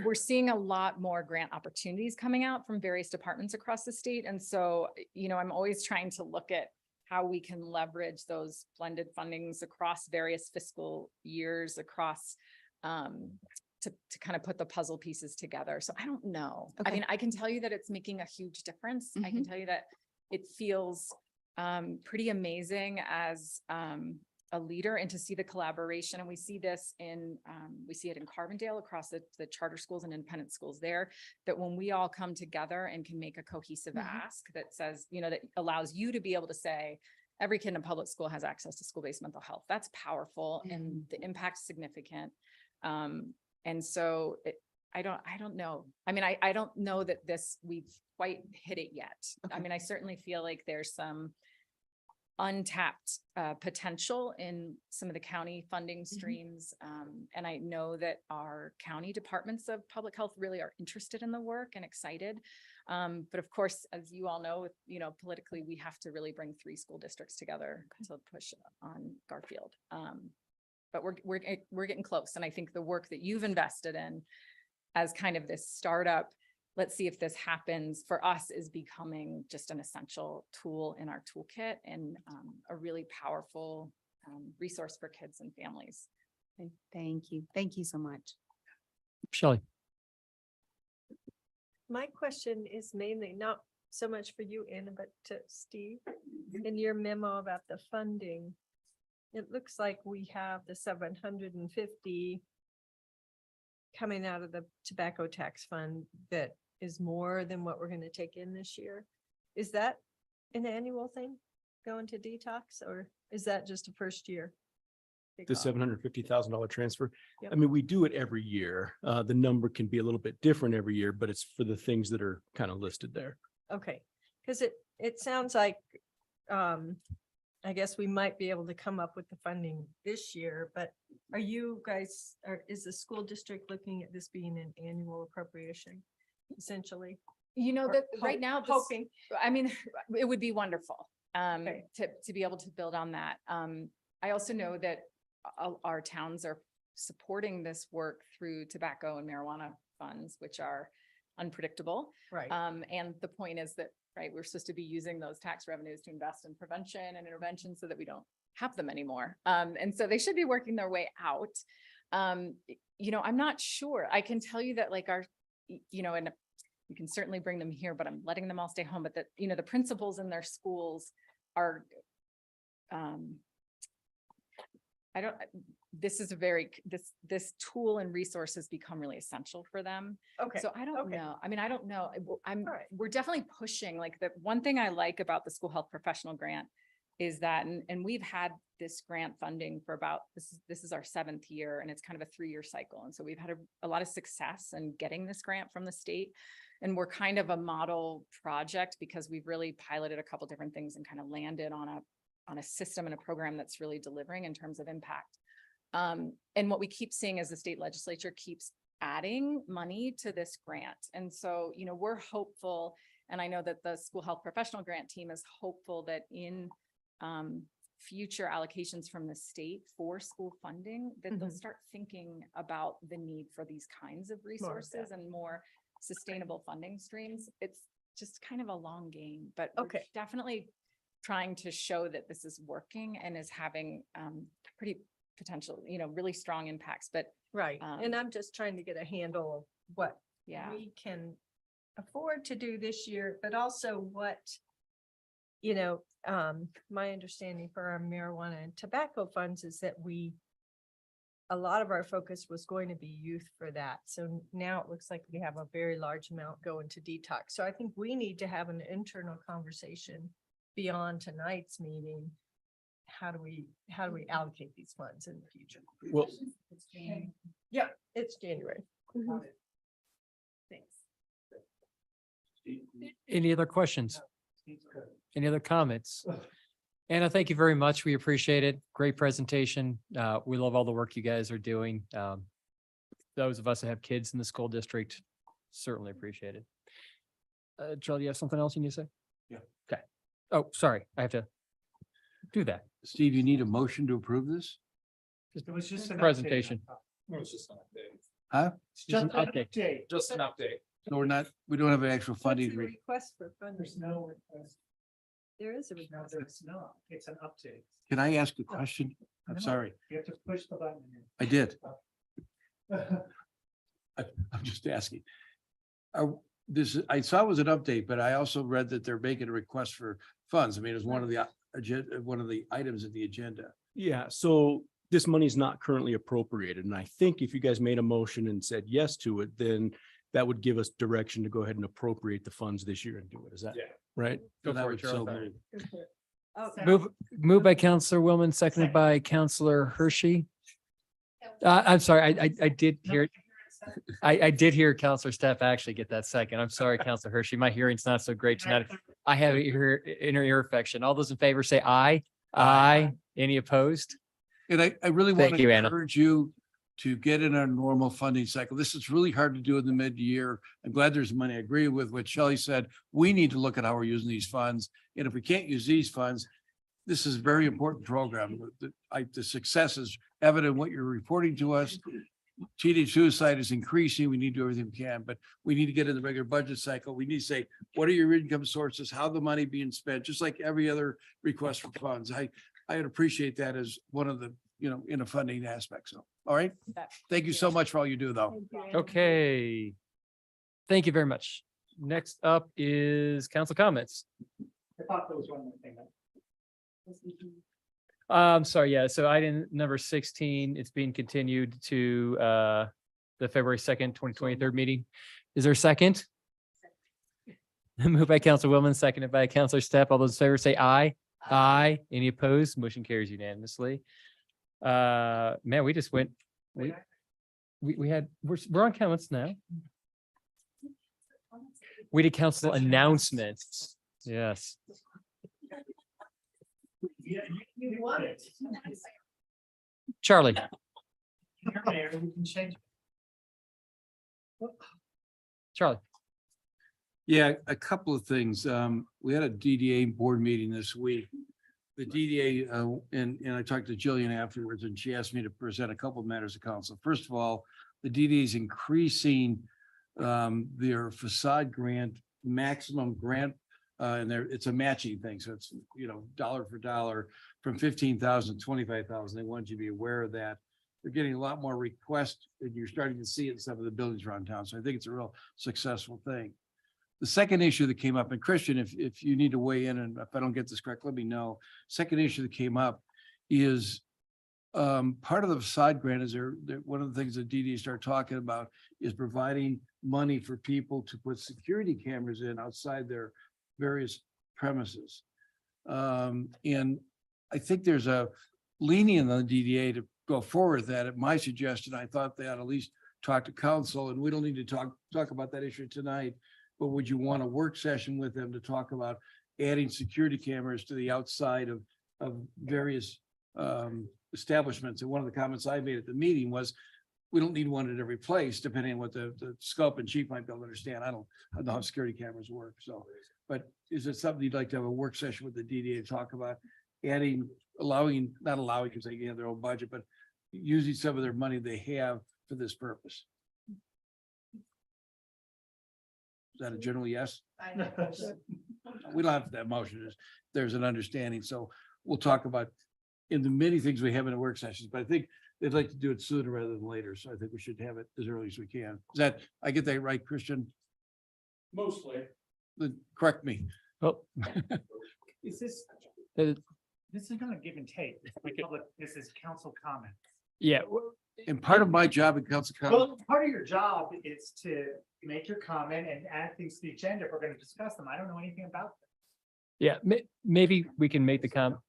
We're seeing a lot more grant opportunities coming out from various departments across the state. And so, I'm always trying to look at how we can leverage those blended fundings across various fiscal years across, to kind of put the puzzle pieces together. So I don't know. Okay. I can tell you that it's making a huge difference. I can tell you that it feels pretty amazing as a leader, and to see the collaboration. And we see this we see it in Carbondale across the charter schools and independent schools there, that when we all come together and can make a cohesive ask that says, that allows you to be able to say, every kid in a public school has access to school-based mental health. That's powerful and the impact's significant. And so I don't know. I don't know that we've quite hit it yet. I certainly feel like there's some untapped potential in some of the county funding streams. And I know that our county departments of public health really are interested in the work and excited. But of course, as you all know, politically, we have to really bring 3 school districts together to push on Garfield. But we're getting close. And I think the work that you've invested in as kind of this startup, let's see if this happens, for us is becoming just an essential tool in our toolkit and a really powerful resource for kids and families. Thank you. Thank you so much. Shelley. My question is mainly not so much for you, Anna, but to Steve. In your memo about the funding, it looks like we have the 750 coming out of the tobacco tax fund that is more than what we're going to take in this year. Is that an annual thing going to detox, or is that just a first year? The $750,000 transfer. Yep. We do it every year. The number can be a little bit different every year, but it's for the things that are kind of listed there. Okay, because it sounds like I guess we might be able to come up with the funding this year, but are you guys, is the school district looking at this being an annual appropriation essentially? You know, Or that right now, Hoping. I mean, it would be wonderful Okay. to be able to build on that. I also know that our towns are supporting this work through tobacco and marijuana funds, which are unpredictable. Right. And the point is that, right, we're supposed to be using those tax revenues to invest in prevention and intervention so that we don't have them anymore. And so they should be working their way out. You know, I'm not sure. I can tell you that like you know, and you can certainly bring them here, but I'm letting them all stay home. But that, you know, the principals in their schools are, this is a very, this tool and resource has become really essential for them. Okay. So I don't Okay. know. I mean, I don't know. All right. We're definitely pushing, like the one thing I like about the school health professional grant is that, and we've had this grant funding for about, this is our 7th year, and it's kind of a 3-year cycle. And so we've had a lot of success in getting this grant from the state. And we're kind of a model project because we've really piloted a couple different things and kind of landed on a system and a program that's really delivering in terms of impact. And what we keep seeing is the state legislature keeps adding money to this grant. And so, you know, we're hopeful, and I know that the school health professional grant team is hopeful that in future allocations from the state for school funding, that they'll start thinking about the need for these kinds of resources and more sustainable funding streams. It's just kind of a long game, but we're definitely trying to show that this is working and is having pretty potential, you know, really strong impacts. But Right. And I'm just trying to get a handle of what we can afford to do this year, but also what, you know, my understanding for our marijuana and tobacco funds is that a lot of our focus was going to be youth for that. So now it looks like we have a very large amount going to detox. So I think we need to have an internal conversation beyond tonight's meeting. How do we allocate these funds in the future? Well, Yeah, it's January. Thanks. Any other questions? Any other comments? Anna, thank you very much. We appreciate it. Great presentation. We love all the work you guys are doing. Those of us that have kids in the school district certainly appreciate it. Charlie, you have something else you need to say? Yeah. Okay. Oh, sorry. I have to do that. Steve, you need a motion to approve this? It was just an Presentation. No, it's just an update. Huh? Just an update. Just an update. So we don't have an actual What's funding. the request for funding? There's no request. There is a No, request. there's not. It's an update. Can I ask a question? I'm No, sorry. You have to push the button. I did. I'm just asking. I saw it was an update, but I also read that they're making a request for funds. I mean, it's one of the one of the items of the agenda. yeah, so this money is not currently appropriated. And I think if you guys made a motion and said yes to it, then that would give us direction to go ahead and appropriate the funds this year and do it. Is that Yeah. right? Go So that for it, would so Charlie. move. Moved by Counselor Willman, seconded by Counselor Hershey. I'm sorry, I did hear, I did hear Counselor Stepp actually get that second. I'm sorry, Counselor Hershey. My hearing's not so great tonight. I have inner ear infection. All those in favor say aye. Aye. Any opposed? And I really want Thank to you, Anna. encourage you to get in our normal funding cycle. This is really hard to do in the mid-year. I'm glad there's money. I agree with what Shelley said. We need to look at how we're using these funds. And if we can't use these funds, this is a very important program. The success is evident in what you're reporting to us. Teenage suicide is increasing. We need to do everything we can, but we need to get in the regular budget cycle. We need to say, what are your income sources? How the money being spent, just like every other request for funds. I'd appreciate that as one of the, in a funding aspect. So, all right. Thank you so much for all you do though. Okay. Thank you very much. Next up is council comments. I thought there was one more thing. Sorry, yeah, so item number 16, it's being continued to the February 2nd, 2023 meeting. Is there a second? Moved by Counselor Willman, seconded by Counselor Stepp. All those in favor say aye. Aye. Any opposed? Motion carries unanimously. Man, we just went, we had, we're on comments now. We did council announcements. Yes. You want it. Charlie, Charlie. Yeah, a couple of things. We had a DDA board meeting this week. The DDA, and I talked to Jillian afterwards, and she asked me to present a couple of matters to council. First of all, the DDA is increasing their facade grant, maximum grant, and it's a matching thing. So it's, dollar for dollar from 15,000 to 25,000. They want you to be aware of that. They're getting a lot more requests, and you're starting to see it in some of the buildings around town. So I think it's a real successful thing. The second issue that came up, and Christian, if you need to weigh in, and if I don't get this correct, let me know. Second issue that came up is part of the facade grant is one of the things that DD started talking about is providing money for people to put security cameras in outside their various premises. And I think there's a leaning on the DDA to go forward with that. At my suggestion, I thought they ought to at least talk to council, and we don't need to talk about that issue tonight. But would you want a work session with them to talk about adding security cameras to the outside of various establishments? And one of the comments I made at the meeting was, we don't need one at every place, depending on what the scope and chief might be able to understand. I don't know how security cameras work. So, but is it something you'd like to have a work session with the DDA to talk about adding, not allowing, because they have their own budget, but using some of their money they have for this purpose? Is that a general yes? We don't have that motion. There's an understanding. So we'll talk about in the many things we have in the work sessions, but I think they'd like to do it sooner rather than later. So I think we should have it as early as we can. I get that right, Christian? Mostly. Then correct me. Oh, Is this, uh, this is gonna give and take. This is council comment. yeah. And part of my job in council comment, Well, part of your job is to make your comment and add things to the agenda if we're gonna discuss them. I don't know anything about them. Yeah, maybe we can make the comment.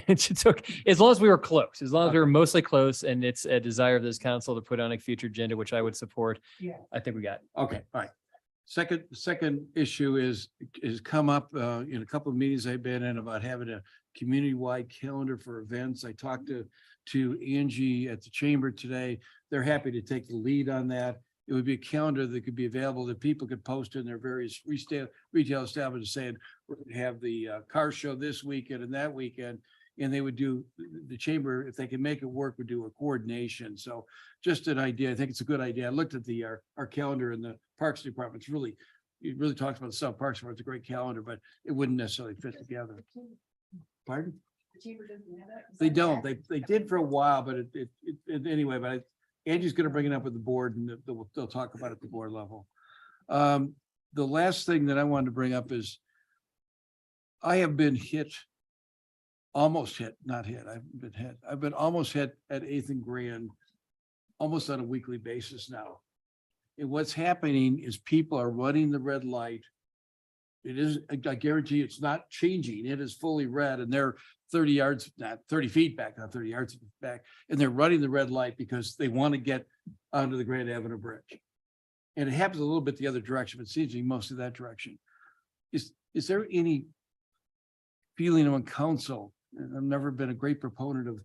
It's okay, as long as we were close, as long as we were mostly close, and it's a desire of this council to put on a future agenda, which I would support. Yeah. I think we got it. okay, all right. Second issue is come up in a couple of meetings I've been in about having a community-wide calendar for events. I talked to Angie at the chamber today. They're happy to take the lead on that. It would be a calendar that could be available that people could post in their various retail establishments saying, we're going to have the car show this weekend and that weekend. And they would do, the chamber, if they can make it work, would do a coordination. So just an idea. I think it's a good idea. I looked at our calendar in the Parks Department. It really talks about the South Parks Department. It's a great calendar, but it wouldn't necessarily fit together. Pardon? They don't. They did for a while, but anyway, but Angie's going to bring it up with the board, and they'll talk about it at the board level. The last thing that I wanted to bring up is I have been almost hit, not hit. I've been almost hit at 8th and Grand almost on a weekly basis now. And what's happening is people are running the red light. It is, I guarantee you, it's not changing. It is fully red, and they're 30 yards, not 30 feet back, not 30 yards back. And they're running the red light because they want to get onto the Grand Avenue Bridge. And it happens a little bit the other direction, but it seems to be mostly that direction. Is there any feeling among council? And I've never been a great proponent of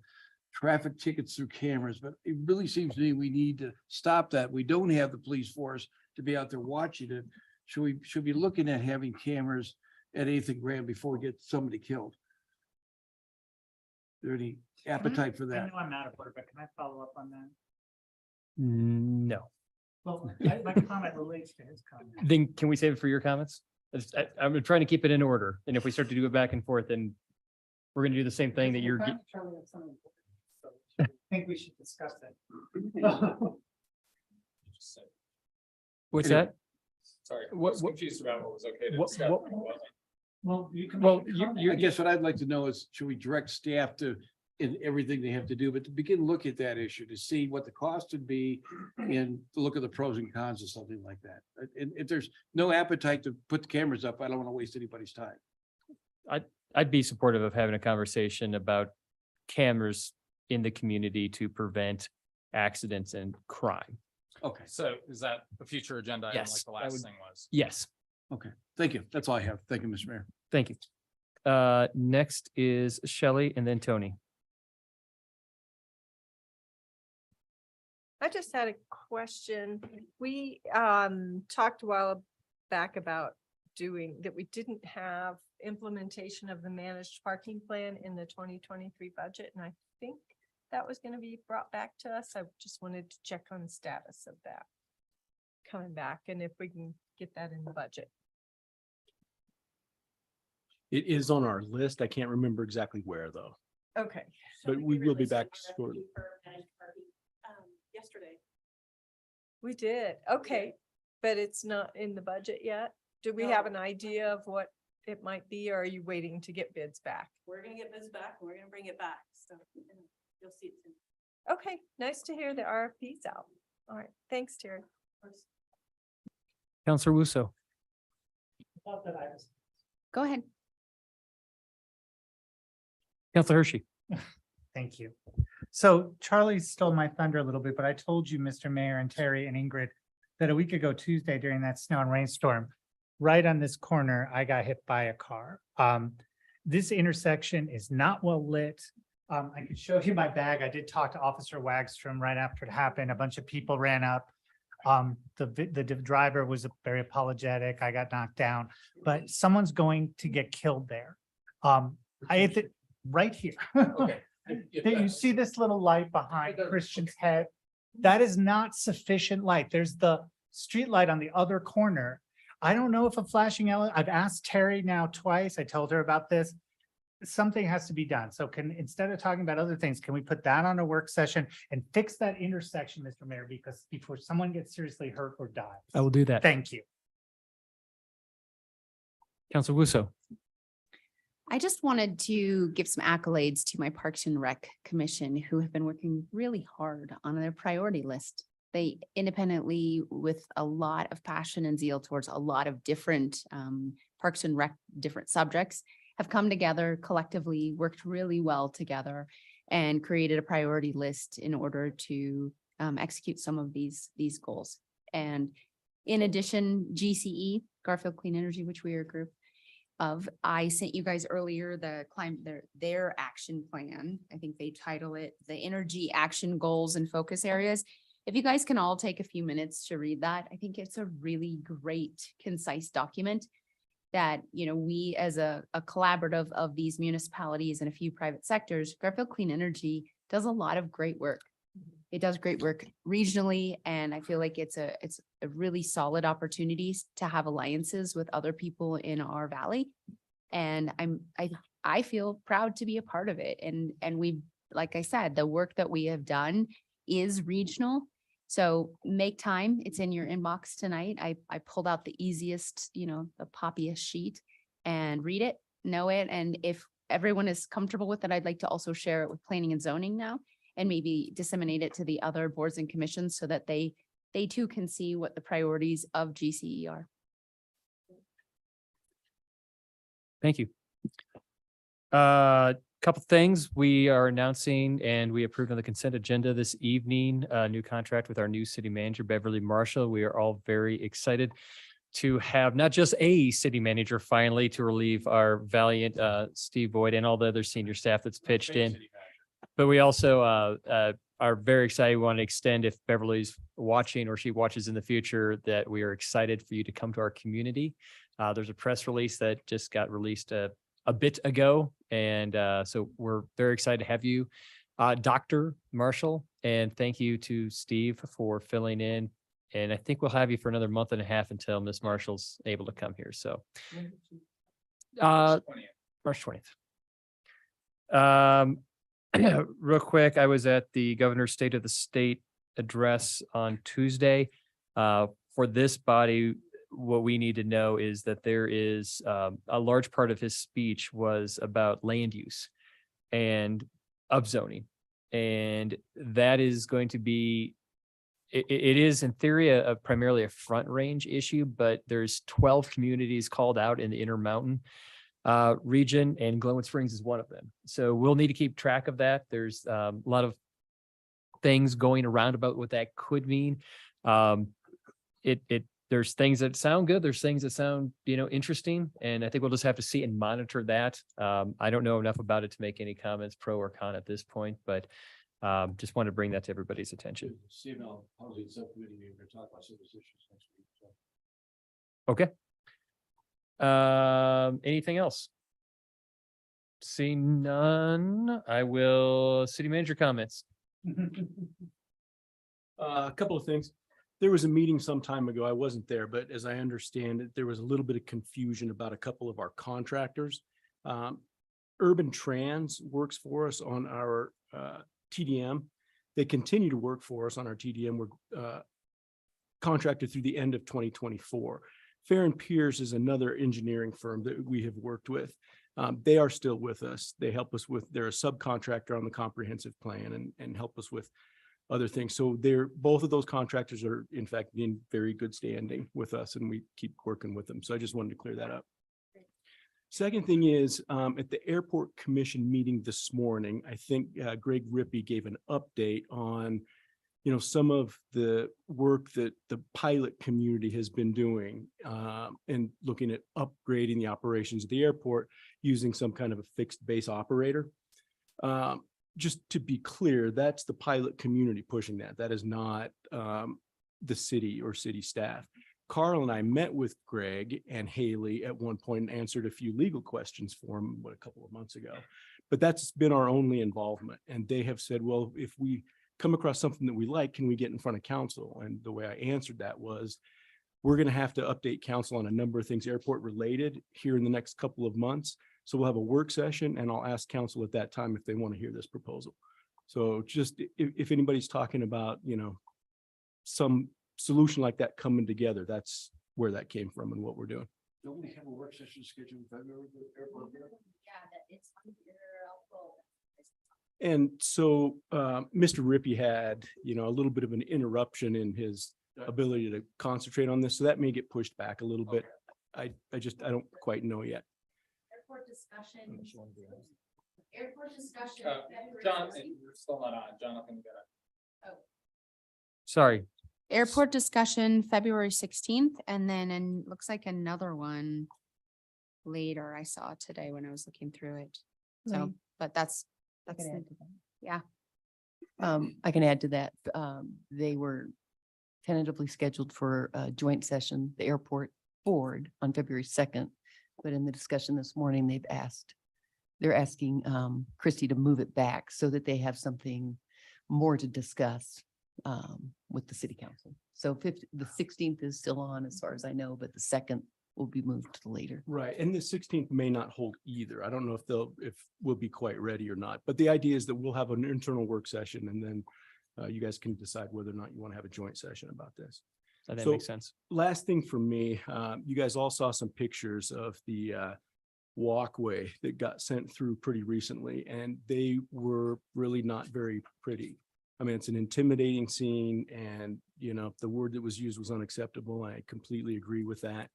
traffic tickets through cameras, but it really seems to me we need to stop that. We don't have the police force to be out there watching it. Should we be looking at having cameras at 8th and Grand before we get somebody killed? Is there any appetite for I that? know I'm out of order, but can I follow up on that? No. Well, my comment relates to his comment. Then can we save it for your comments? I'm trying to keep it in order. And if we start to do it back and forth, then we're going to do the same thing that you're. I think we should discuss that. What's that? Sorry, What- was confused about what was okay to what- discuss. what- and what wasn't. Well, you can. Well, make a you- comment. you- I guess what I'd like to know is, should we direct staff in everything they have to do, but to begin look at that issue, to see what the cost would be and to look at the pros and cons of something like that. And if there's no appetite to put the cameras up, I don't want to waste anybody's time. I'd be supportive of having a conversation about cameras in the community to prevent accidents and crime. Okay, So is that a future agenda item like Yes, the that last would- thing was? Yes, okay. Thank you. That's all I have. Thank you, Mr. Mayor. thank you. Next is Shelley and then Tony. I just had a question. We talked a while back about doing that. We didn't have implementation of the managed parking plan in the 2023 budget. And I think that was going to be brought back to us. I just wanted to check on the status of that coming back and if we can get that in the budget. It is on our list. I can't remember exactly where though, Okay. but we will be back shortly. Yesterday. We did. Okay. But it's not in the budget yet. Do we have an idea of what it might be, or are you waiting to get bids back? We're gonna get this back and we're gonna bring it back. So you'll see it soon. Okay, nice to hear the RFP's out. All right, thanks, Terry. Counselor Wusso. Go ahead. Counselor Hershey. Thank you. So Charlie stole my thunder a little bit, but I told you, Mr. Mayor and Terry and Ingrid, that a week ago Tuesday during that snow and rainstorm, right on this corner, I got hit by a car. This intersection is not well lit. I can show you my bag. I did talk to Officer Wagstrom right after it happened. A bunch of people ran up. The driver was very apologetic. I got knocked down, but someone's going to get killed there. I hit it right here. Okay. You see this little light behind Christian's head? That is not sufficient light. There's the street light on the other corner. I don't know if a flashing yellow, I've asked Terry now twice. I told her about this. Something has to be done. So instead of talking about other things, can we put that on a work session and fix that intersection, Mr. Mayor, because before someone gets seriously hurt or dies? I will do that. Thank you. Counselor Wusso. I just wanted to give some accolades to my Parks and Rec Commission, who have been working really hard on their priority list. They independently, with a lot of passion and zeal towards a lot of different Parks and Rec, different subjects, have come together collectively, worked really well together, and created a priority list in order to execute some of these goals. And in addition, GCE, Garfield Clean Energy, which we are a group of, I sent you guys earlier their action plan. I think they title it the Energy Action Goals and Focus Areas. If you guys can all take a few minutes to read that, I think it's a really great, concise document that, you know, we as a collaborative of these municipalities and a few private sectors, Garfield Clean Energy does a lot of great work. It does great work regionally, and I feel like it's a really solid opportunity to have alliances with other people in our valley. And I feel proud to be a part of it. And we've, like I said, the work that we have done is regional. So make time. It's in your inbox tonight. I pulled out the easiest, the poppiest sheet, and read it, know it. And if everyone is comfortable with it, I'd like to also share it with planning and zoning now, and maybe disseminate it to the other boards and commissions so that they too can see what the priorities of GCE are. Thank you. Couple things we are announcing, and we approved on the consent agenda this evening, a new contract with our new city manager, Beverly Marshall. We are all very excited to have not just a city manager finally to relieve our valiant Steve Boyd and all the other senior staff that's pitched in, but we also are very excited. We want to extend, if Beverly's watching or she watches in the future, that we are excited for you to come to our community. There's a press release that just got released a bit ago. And so we're very excited to have you, Dr. Marshall, and thank you to Steve for filling in. And I think we'll have you for another month and a half until Miss Marshall's able to come here. So March 20th. Real quick, I was at the Governor's State of the State address on Tuesday. For this body, what we need to know is that there is a large part of his speech was about land use and upzoning. And that is going to be, it is in theory primarily a Front Range issue, but there's 12 communities called out in the Intermountain region, and Glenwood Springs is one of them. So we'll need to keep track of that. There's a lot of things going around about what that could mean. there's things that sound good. There's things that sound, interesting. And I think we'll just have to see and monitor that. I don't know enough about it to make any comments pro or con at this point, but just want to bring that to everybody's attention. CML housing subcommittee, we're going to talk about some of these issues next week. So. Okay. Anything else? Seeing none, I will city manager comments. A couple of things. There was a meeting some time ago. I wasn't there, but as I understand it, there was a little bit of confusion about a couple of our contractors. Urban Trans works for us on our TDM. They continue to work for us on our TDM. We're contracted through the end of 2024. Fair and Pierce is another engineering firm that we have worked with. They are still with us. They help us with, they're a subcontractor on the comprehensive plan and help us with other things. So both of those contractors are in fact in very good standing with us, and we keep working with them. So I just wanted to clear that up. Second thing is, at the airport commission meeting this morning, I think Greg Rippey gave an update on, some of the work that the pilot community has been doing and looking at upgrading the operations of the airport using some kind of a fixed base operator. Just to be clear, that's the pilot community pushing that. That is not the city or city staff. Carl and I met with Greg and Haley at one point and answered a few legal questions for him, a couple of months ago. But that's been our only involvement. And they have said, well, if we come across something that we like, can we get in front of council? And the way I answered that was, we're going to have to update council on a number of things airport related here in the next couple of months. So we'll have a work session and I'll ask council at that time if they want to hear this proposal. So just if anybody's talking about, some solution like that coming together, that's where that came from and what we're doing. Don't we have a work session scheduled in February? It's And so Mr. Rippey had, a little bit of an interruption in his ability to concentrate on this. So that may get pushed back a little bit. I don't quite know yet. Airport discussion. Airport discussion. John, you're still not on. Jonathan, got it. Sorry. Airport discussion, February 16th, and then looks like another one later I saw today when I was looking through it. So, Right. but that's, I can add to that. yeah. I can add to that. They were tentatively scheduled for a joint session, the airport board on February 2nd. But in the discussion this morning, they're asking Christie to move it back so that they have something more to discuss with the city council. So the 16th is still on as far as I know, but the 2nd will be moved to later. Right. And the 16th may not hold either. I don't know if we'll be quite ready or not, but the idea is that we'll have an internal work session and then you guys can decide whether or not you want to have a joint session about this. That So, makes sense. Last thing for me, you guys all saw some pictures of the walkway that got sent through pretty recently, and they were really not very pretty. I mean, it's an intimidating scene, and the word that was used was unacceptable. I completely agree with that.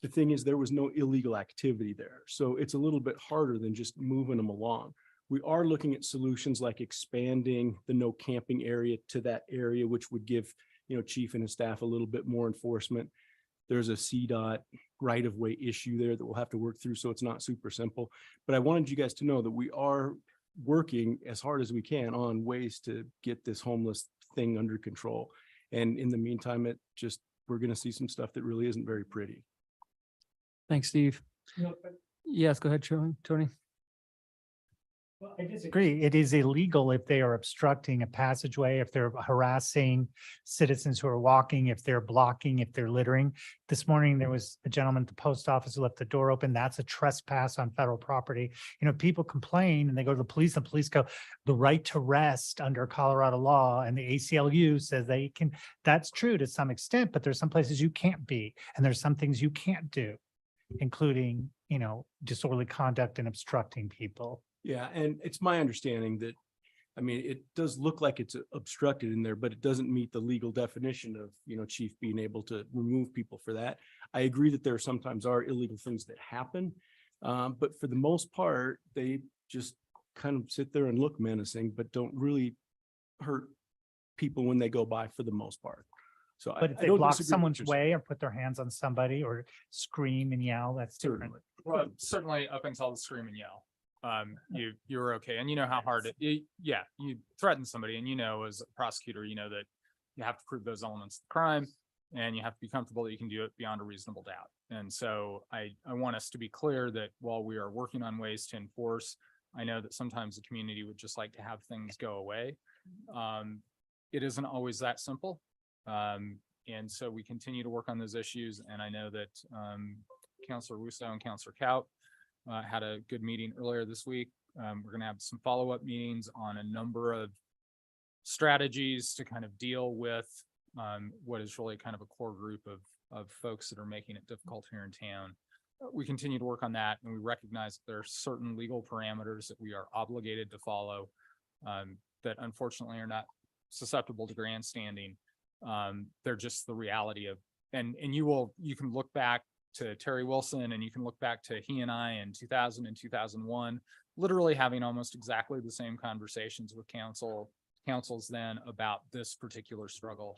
The thing is, there was no illegal activity there, so it's a little bit harder than just moving them along. We are looking at solutions like expanding the no camping area to that area, which would give chief and his staff a little bit more enforcement. There's a CDOT right-of-way issue there that we'll have to work through, so it's not super simple. But I wanted you guys to know that we are working as hard as we can on ways to get this homeless thing under control. And in the meantime, we're going to see some stuff that really isn't very pretty. Thanks, Steve. Yes, go ahead, Tony. Well, I disagree. It is illegal if they are obstructing a passageway, if they're harassing citizens who are walking, if they're blocking, if they're littering. This morning, there was a gentleman at the post office who left the door open. That's a trespass on federal property. People complain and they go to the police and police go, the right to rest under Colorado law, and the ACLU says they can. That's true to some extent, but there's some places you can't be, and there's some things you can't do, including, disorderly conduct and obstructing people. Yeah, and it's my understanding that, it does look like it's obstructed in there, but it doesn't meet the legal definition of, chief being able to remove people for that. I agree that there sometimes are illegal things that happen, but for the most part, they just kind of sit there and look menacing, but don't really hurt people when they go by for the most part. So But if I they don't block disagree with what someone's you're saying. way or put their hands on somebody or scream and yell, that's different. Well, certainly up until the scream and yell. You're okay. And you know how hard you threaten somebody and as a prosecutor, that you have to prove those elements of the crime and you have to be comfortable that you can do it beyond a reasonable doubt. And so I want us to be clear that while we are working on ways to enforce, I know that sometimes the community would just like to have things go away. It isn't always that simple. And so we continue to work on those issues. And I know that Councilor Russo and Councilor Kaut had a good meeting earlier this week. We're going to have some follow-up meetings on a number of strategies to kind of deal with what is really kind of a core group of folks that are making it difficult here in town. We continue to work on that, and we recognize that there are certain legal parameters that we are obligated to follow that unfortunately are not susceptible to grandstanding. They're just the reality of, and you can look back to Terry Wilson and you can look back to he and I in 2000 and 2001, literally having almost exactly the same conversations with councils then about this particular struggle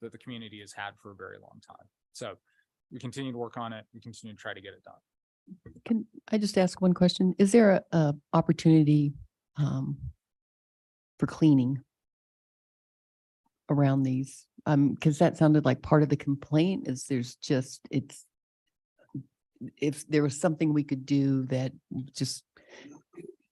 that the community has had for a very long time. So we continue to work on it. We continue to try to get it done. Can I just ask one question? Is there a opportunity for cleaning around these? Because that sounded like part of the complaint is if there was something we could do that just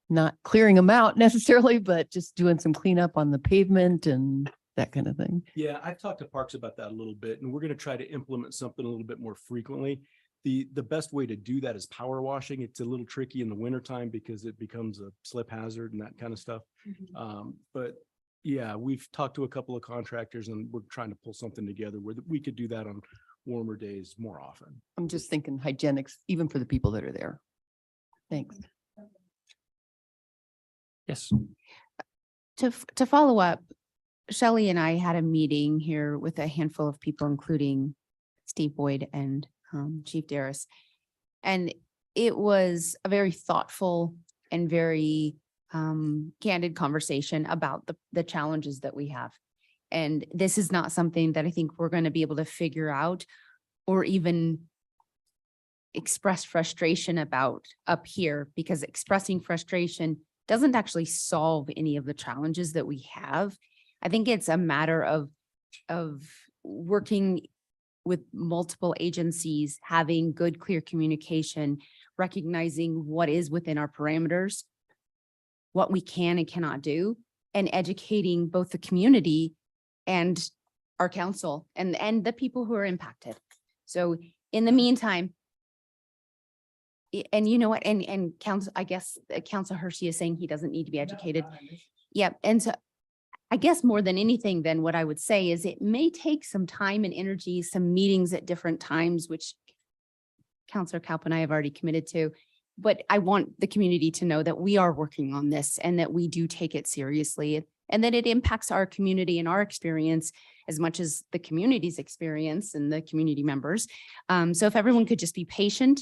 not clearing them out necessarily, but just doing some cleanup on the pavement and that kind of thing. Yeah, I've talked to Parks about that a little bit, and we're going to try to implement something a little bit more frequently. The best way to do that is power washing. It's a little tricky in the wintertime because it becomes a slip hazard and that kind of stuff. But yeah, we've talked to a couple of contractors and we're trying to pull something together where we could do that on warmer days more often. I'm just thinking hygienics, even for the people that are there. Thanks. Yes. To follow up, Shelley and I had a meeting here with a handful of people, including Steve Boyd and Chief Darris. And it was a very thoughtful and very candid conversation about the challenges that we have. And this is not something that I think we're going to be able to figure out or even express frustration about up here, because expressing frustration doesn't actually solve any of the challenges that we have. I think it's a matter of working with multiple agencies, having good, clear communication, recognizing what is within our parameters, what we can and cannot do, and educating both the community and our council and the people who are impacted. So in the meantime, and you know what, and council, I guess Council Hershey is saying he doesn't need to be educated. Yep. And so I guess more than anything, then what I would say is it may take some time and energy, some meetings at different times, which Councilor Kaup and I have already committed to. But I want the community to know that we are working on this and that we do take it seriously and that it impacts our community and our experience as much as the community's experience and the community members. So if everyone could just be patient,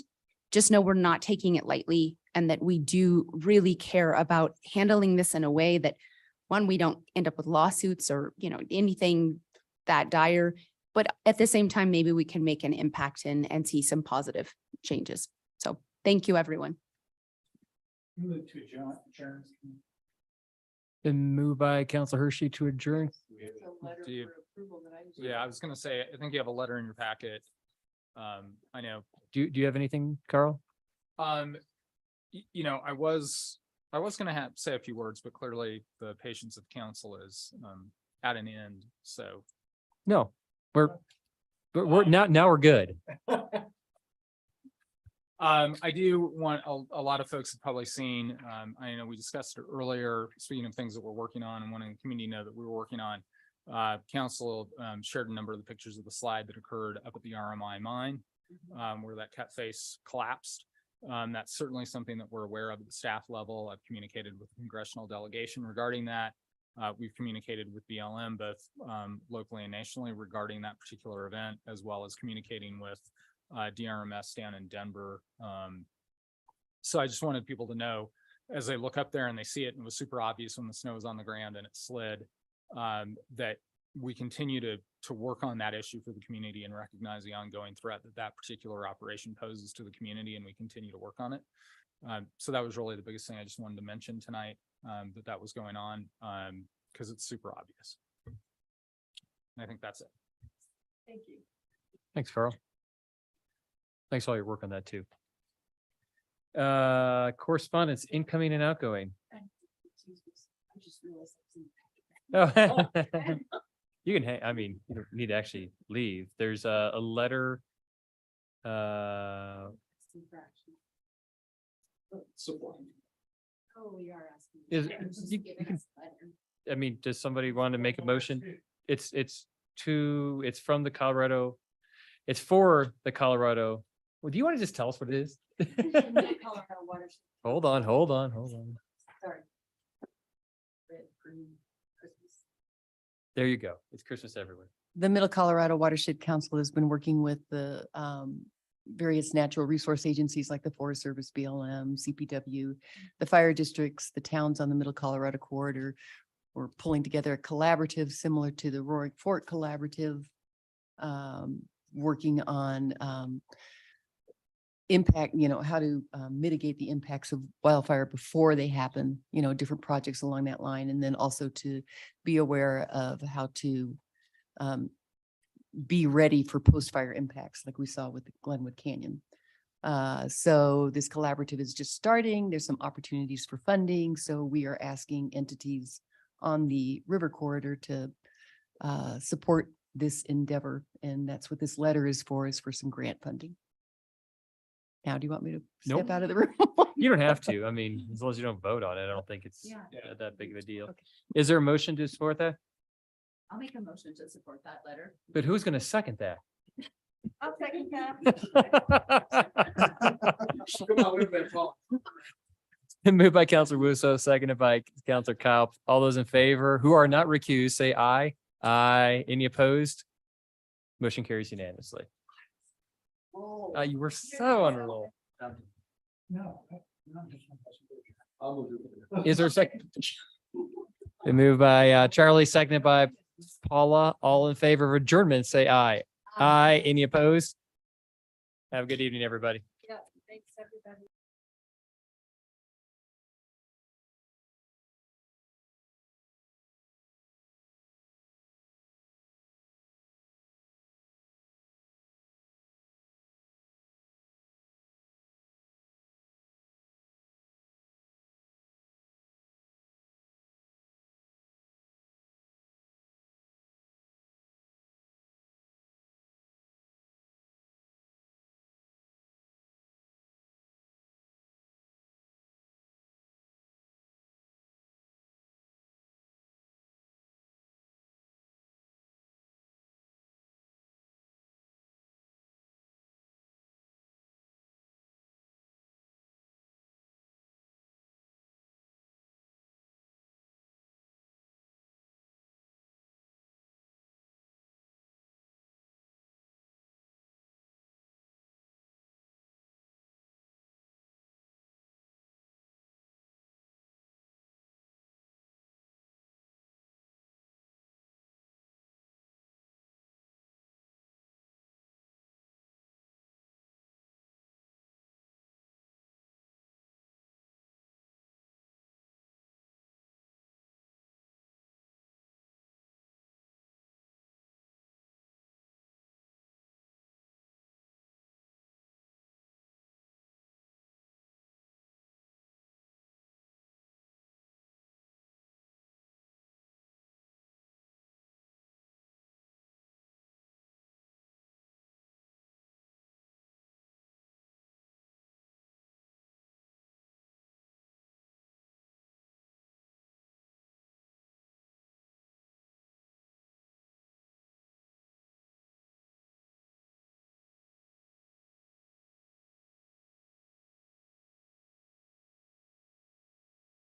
just know we're not taking it lightly and that we do really care about handling this in a way that, one, we don't end up with lawsuits or, anything that dire, but at the same time, maybe we can make an impact and see some positive changes. So thank you, everyone. Been moved by Councilor Hershey to adjourn. Yeah, I was going to say, I think you have a letter in your packet. I know. Do you have anything, Carl? I was going to say a few words, but clearly the patience of council is at an end. So No, we're now we're good. I do want a lot of folks have probably seen. I know we discussed it earlier. Speaking of things that we're working on and wanting the community to know that we were working on, council shared a number of the pictures of the slide that occurred up at the RMI mine, where that cut face collapsed. That's certainly something that we're aware of at the staff level. I've communicated with the congressional delegation regarding that. We've communicated with BLM both locally and nationally regarding that particular event, as well as communicating with DRMS down in Denver. So I just wanted people to know, as they look up there and they see it, and it was super obvious when the snow was on the ground and it slid, that we continue to work on that issue for the community and recognize the ongoing threat that that particular operation poses to the community, and we continue to work on it. So that was really the biggest thing I just wanted to mention tonight, that was going on, because it's super obvious. And I think that's it. Thank you. Thanks, Carl. Thanks for all your work on that too. Correspondence, incoming and outgoing. Oh, you can hang, I mean, you don't need to actually leave. There's a letter. Is, you can, I mean, does somebody want to make a motion? It's from the Colorado. It's for the Colorado. Well, do you want to just tell us what it is? Hold on. Sorry. There you go. It's Christmas everywhere. The Middle Colorado Watershed Council has been working with the various natural resource agencies like the Forest Service, BLM, CPW, the fire districts, the towns on the Middle Colorado corridor. We're pulling together a collaborative similar to the Roaring Fork Collaborative, working on impact, how to mitigate the impacts of wildfire before they happen, different projects along that line, and then also to be aware of how to be ready for post-fire impacts like we saw with the Glenwood Canyon. So this collaborative is just starting. There's some opportunities for funding. So we are asking entities on the river corridor to support this endeavor. And that's what this letter is for some grant funding. Now, do you want me to step Nope. out of the room? You don't have to. I mean, as long as you don't vote on it, I don't think it's Yeah. that big of a deal. Okay. Is there a motion to support that? I'll make a motion to support that letter. But who's going to second that? I'll second that. Moved by Counselor Wusso, seconded by Counselor Kyle. All those in favor who are not recused, say aye. Aye. Any opposed? Motion carries unanimously. You were so on a roll. Is there a second? Been moved by Charlie, seconded by Paula. All in favor of adjournment, say aye. Aye. Any opposed? Have a good evening, everybody.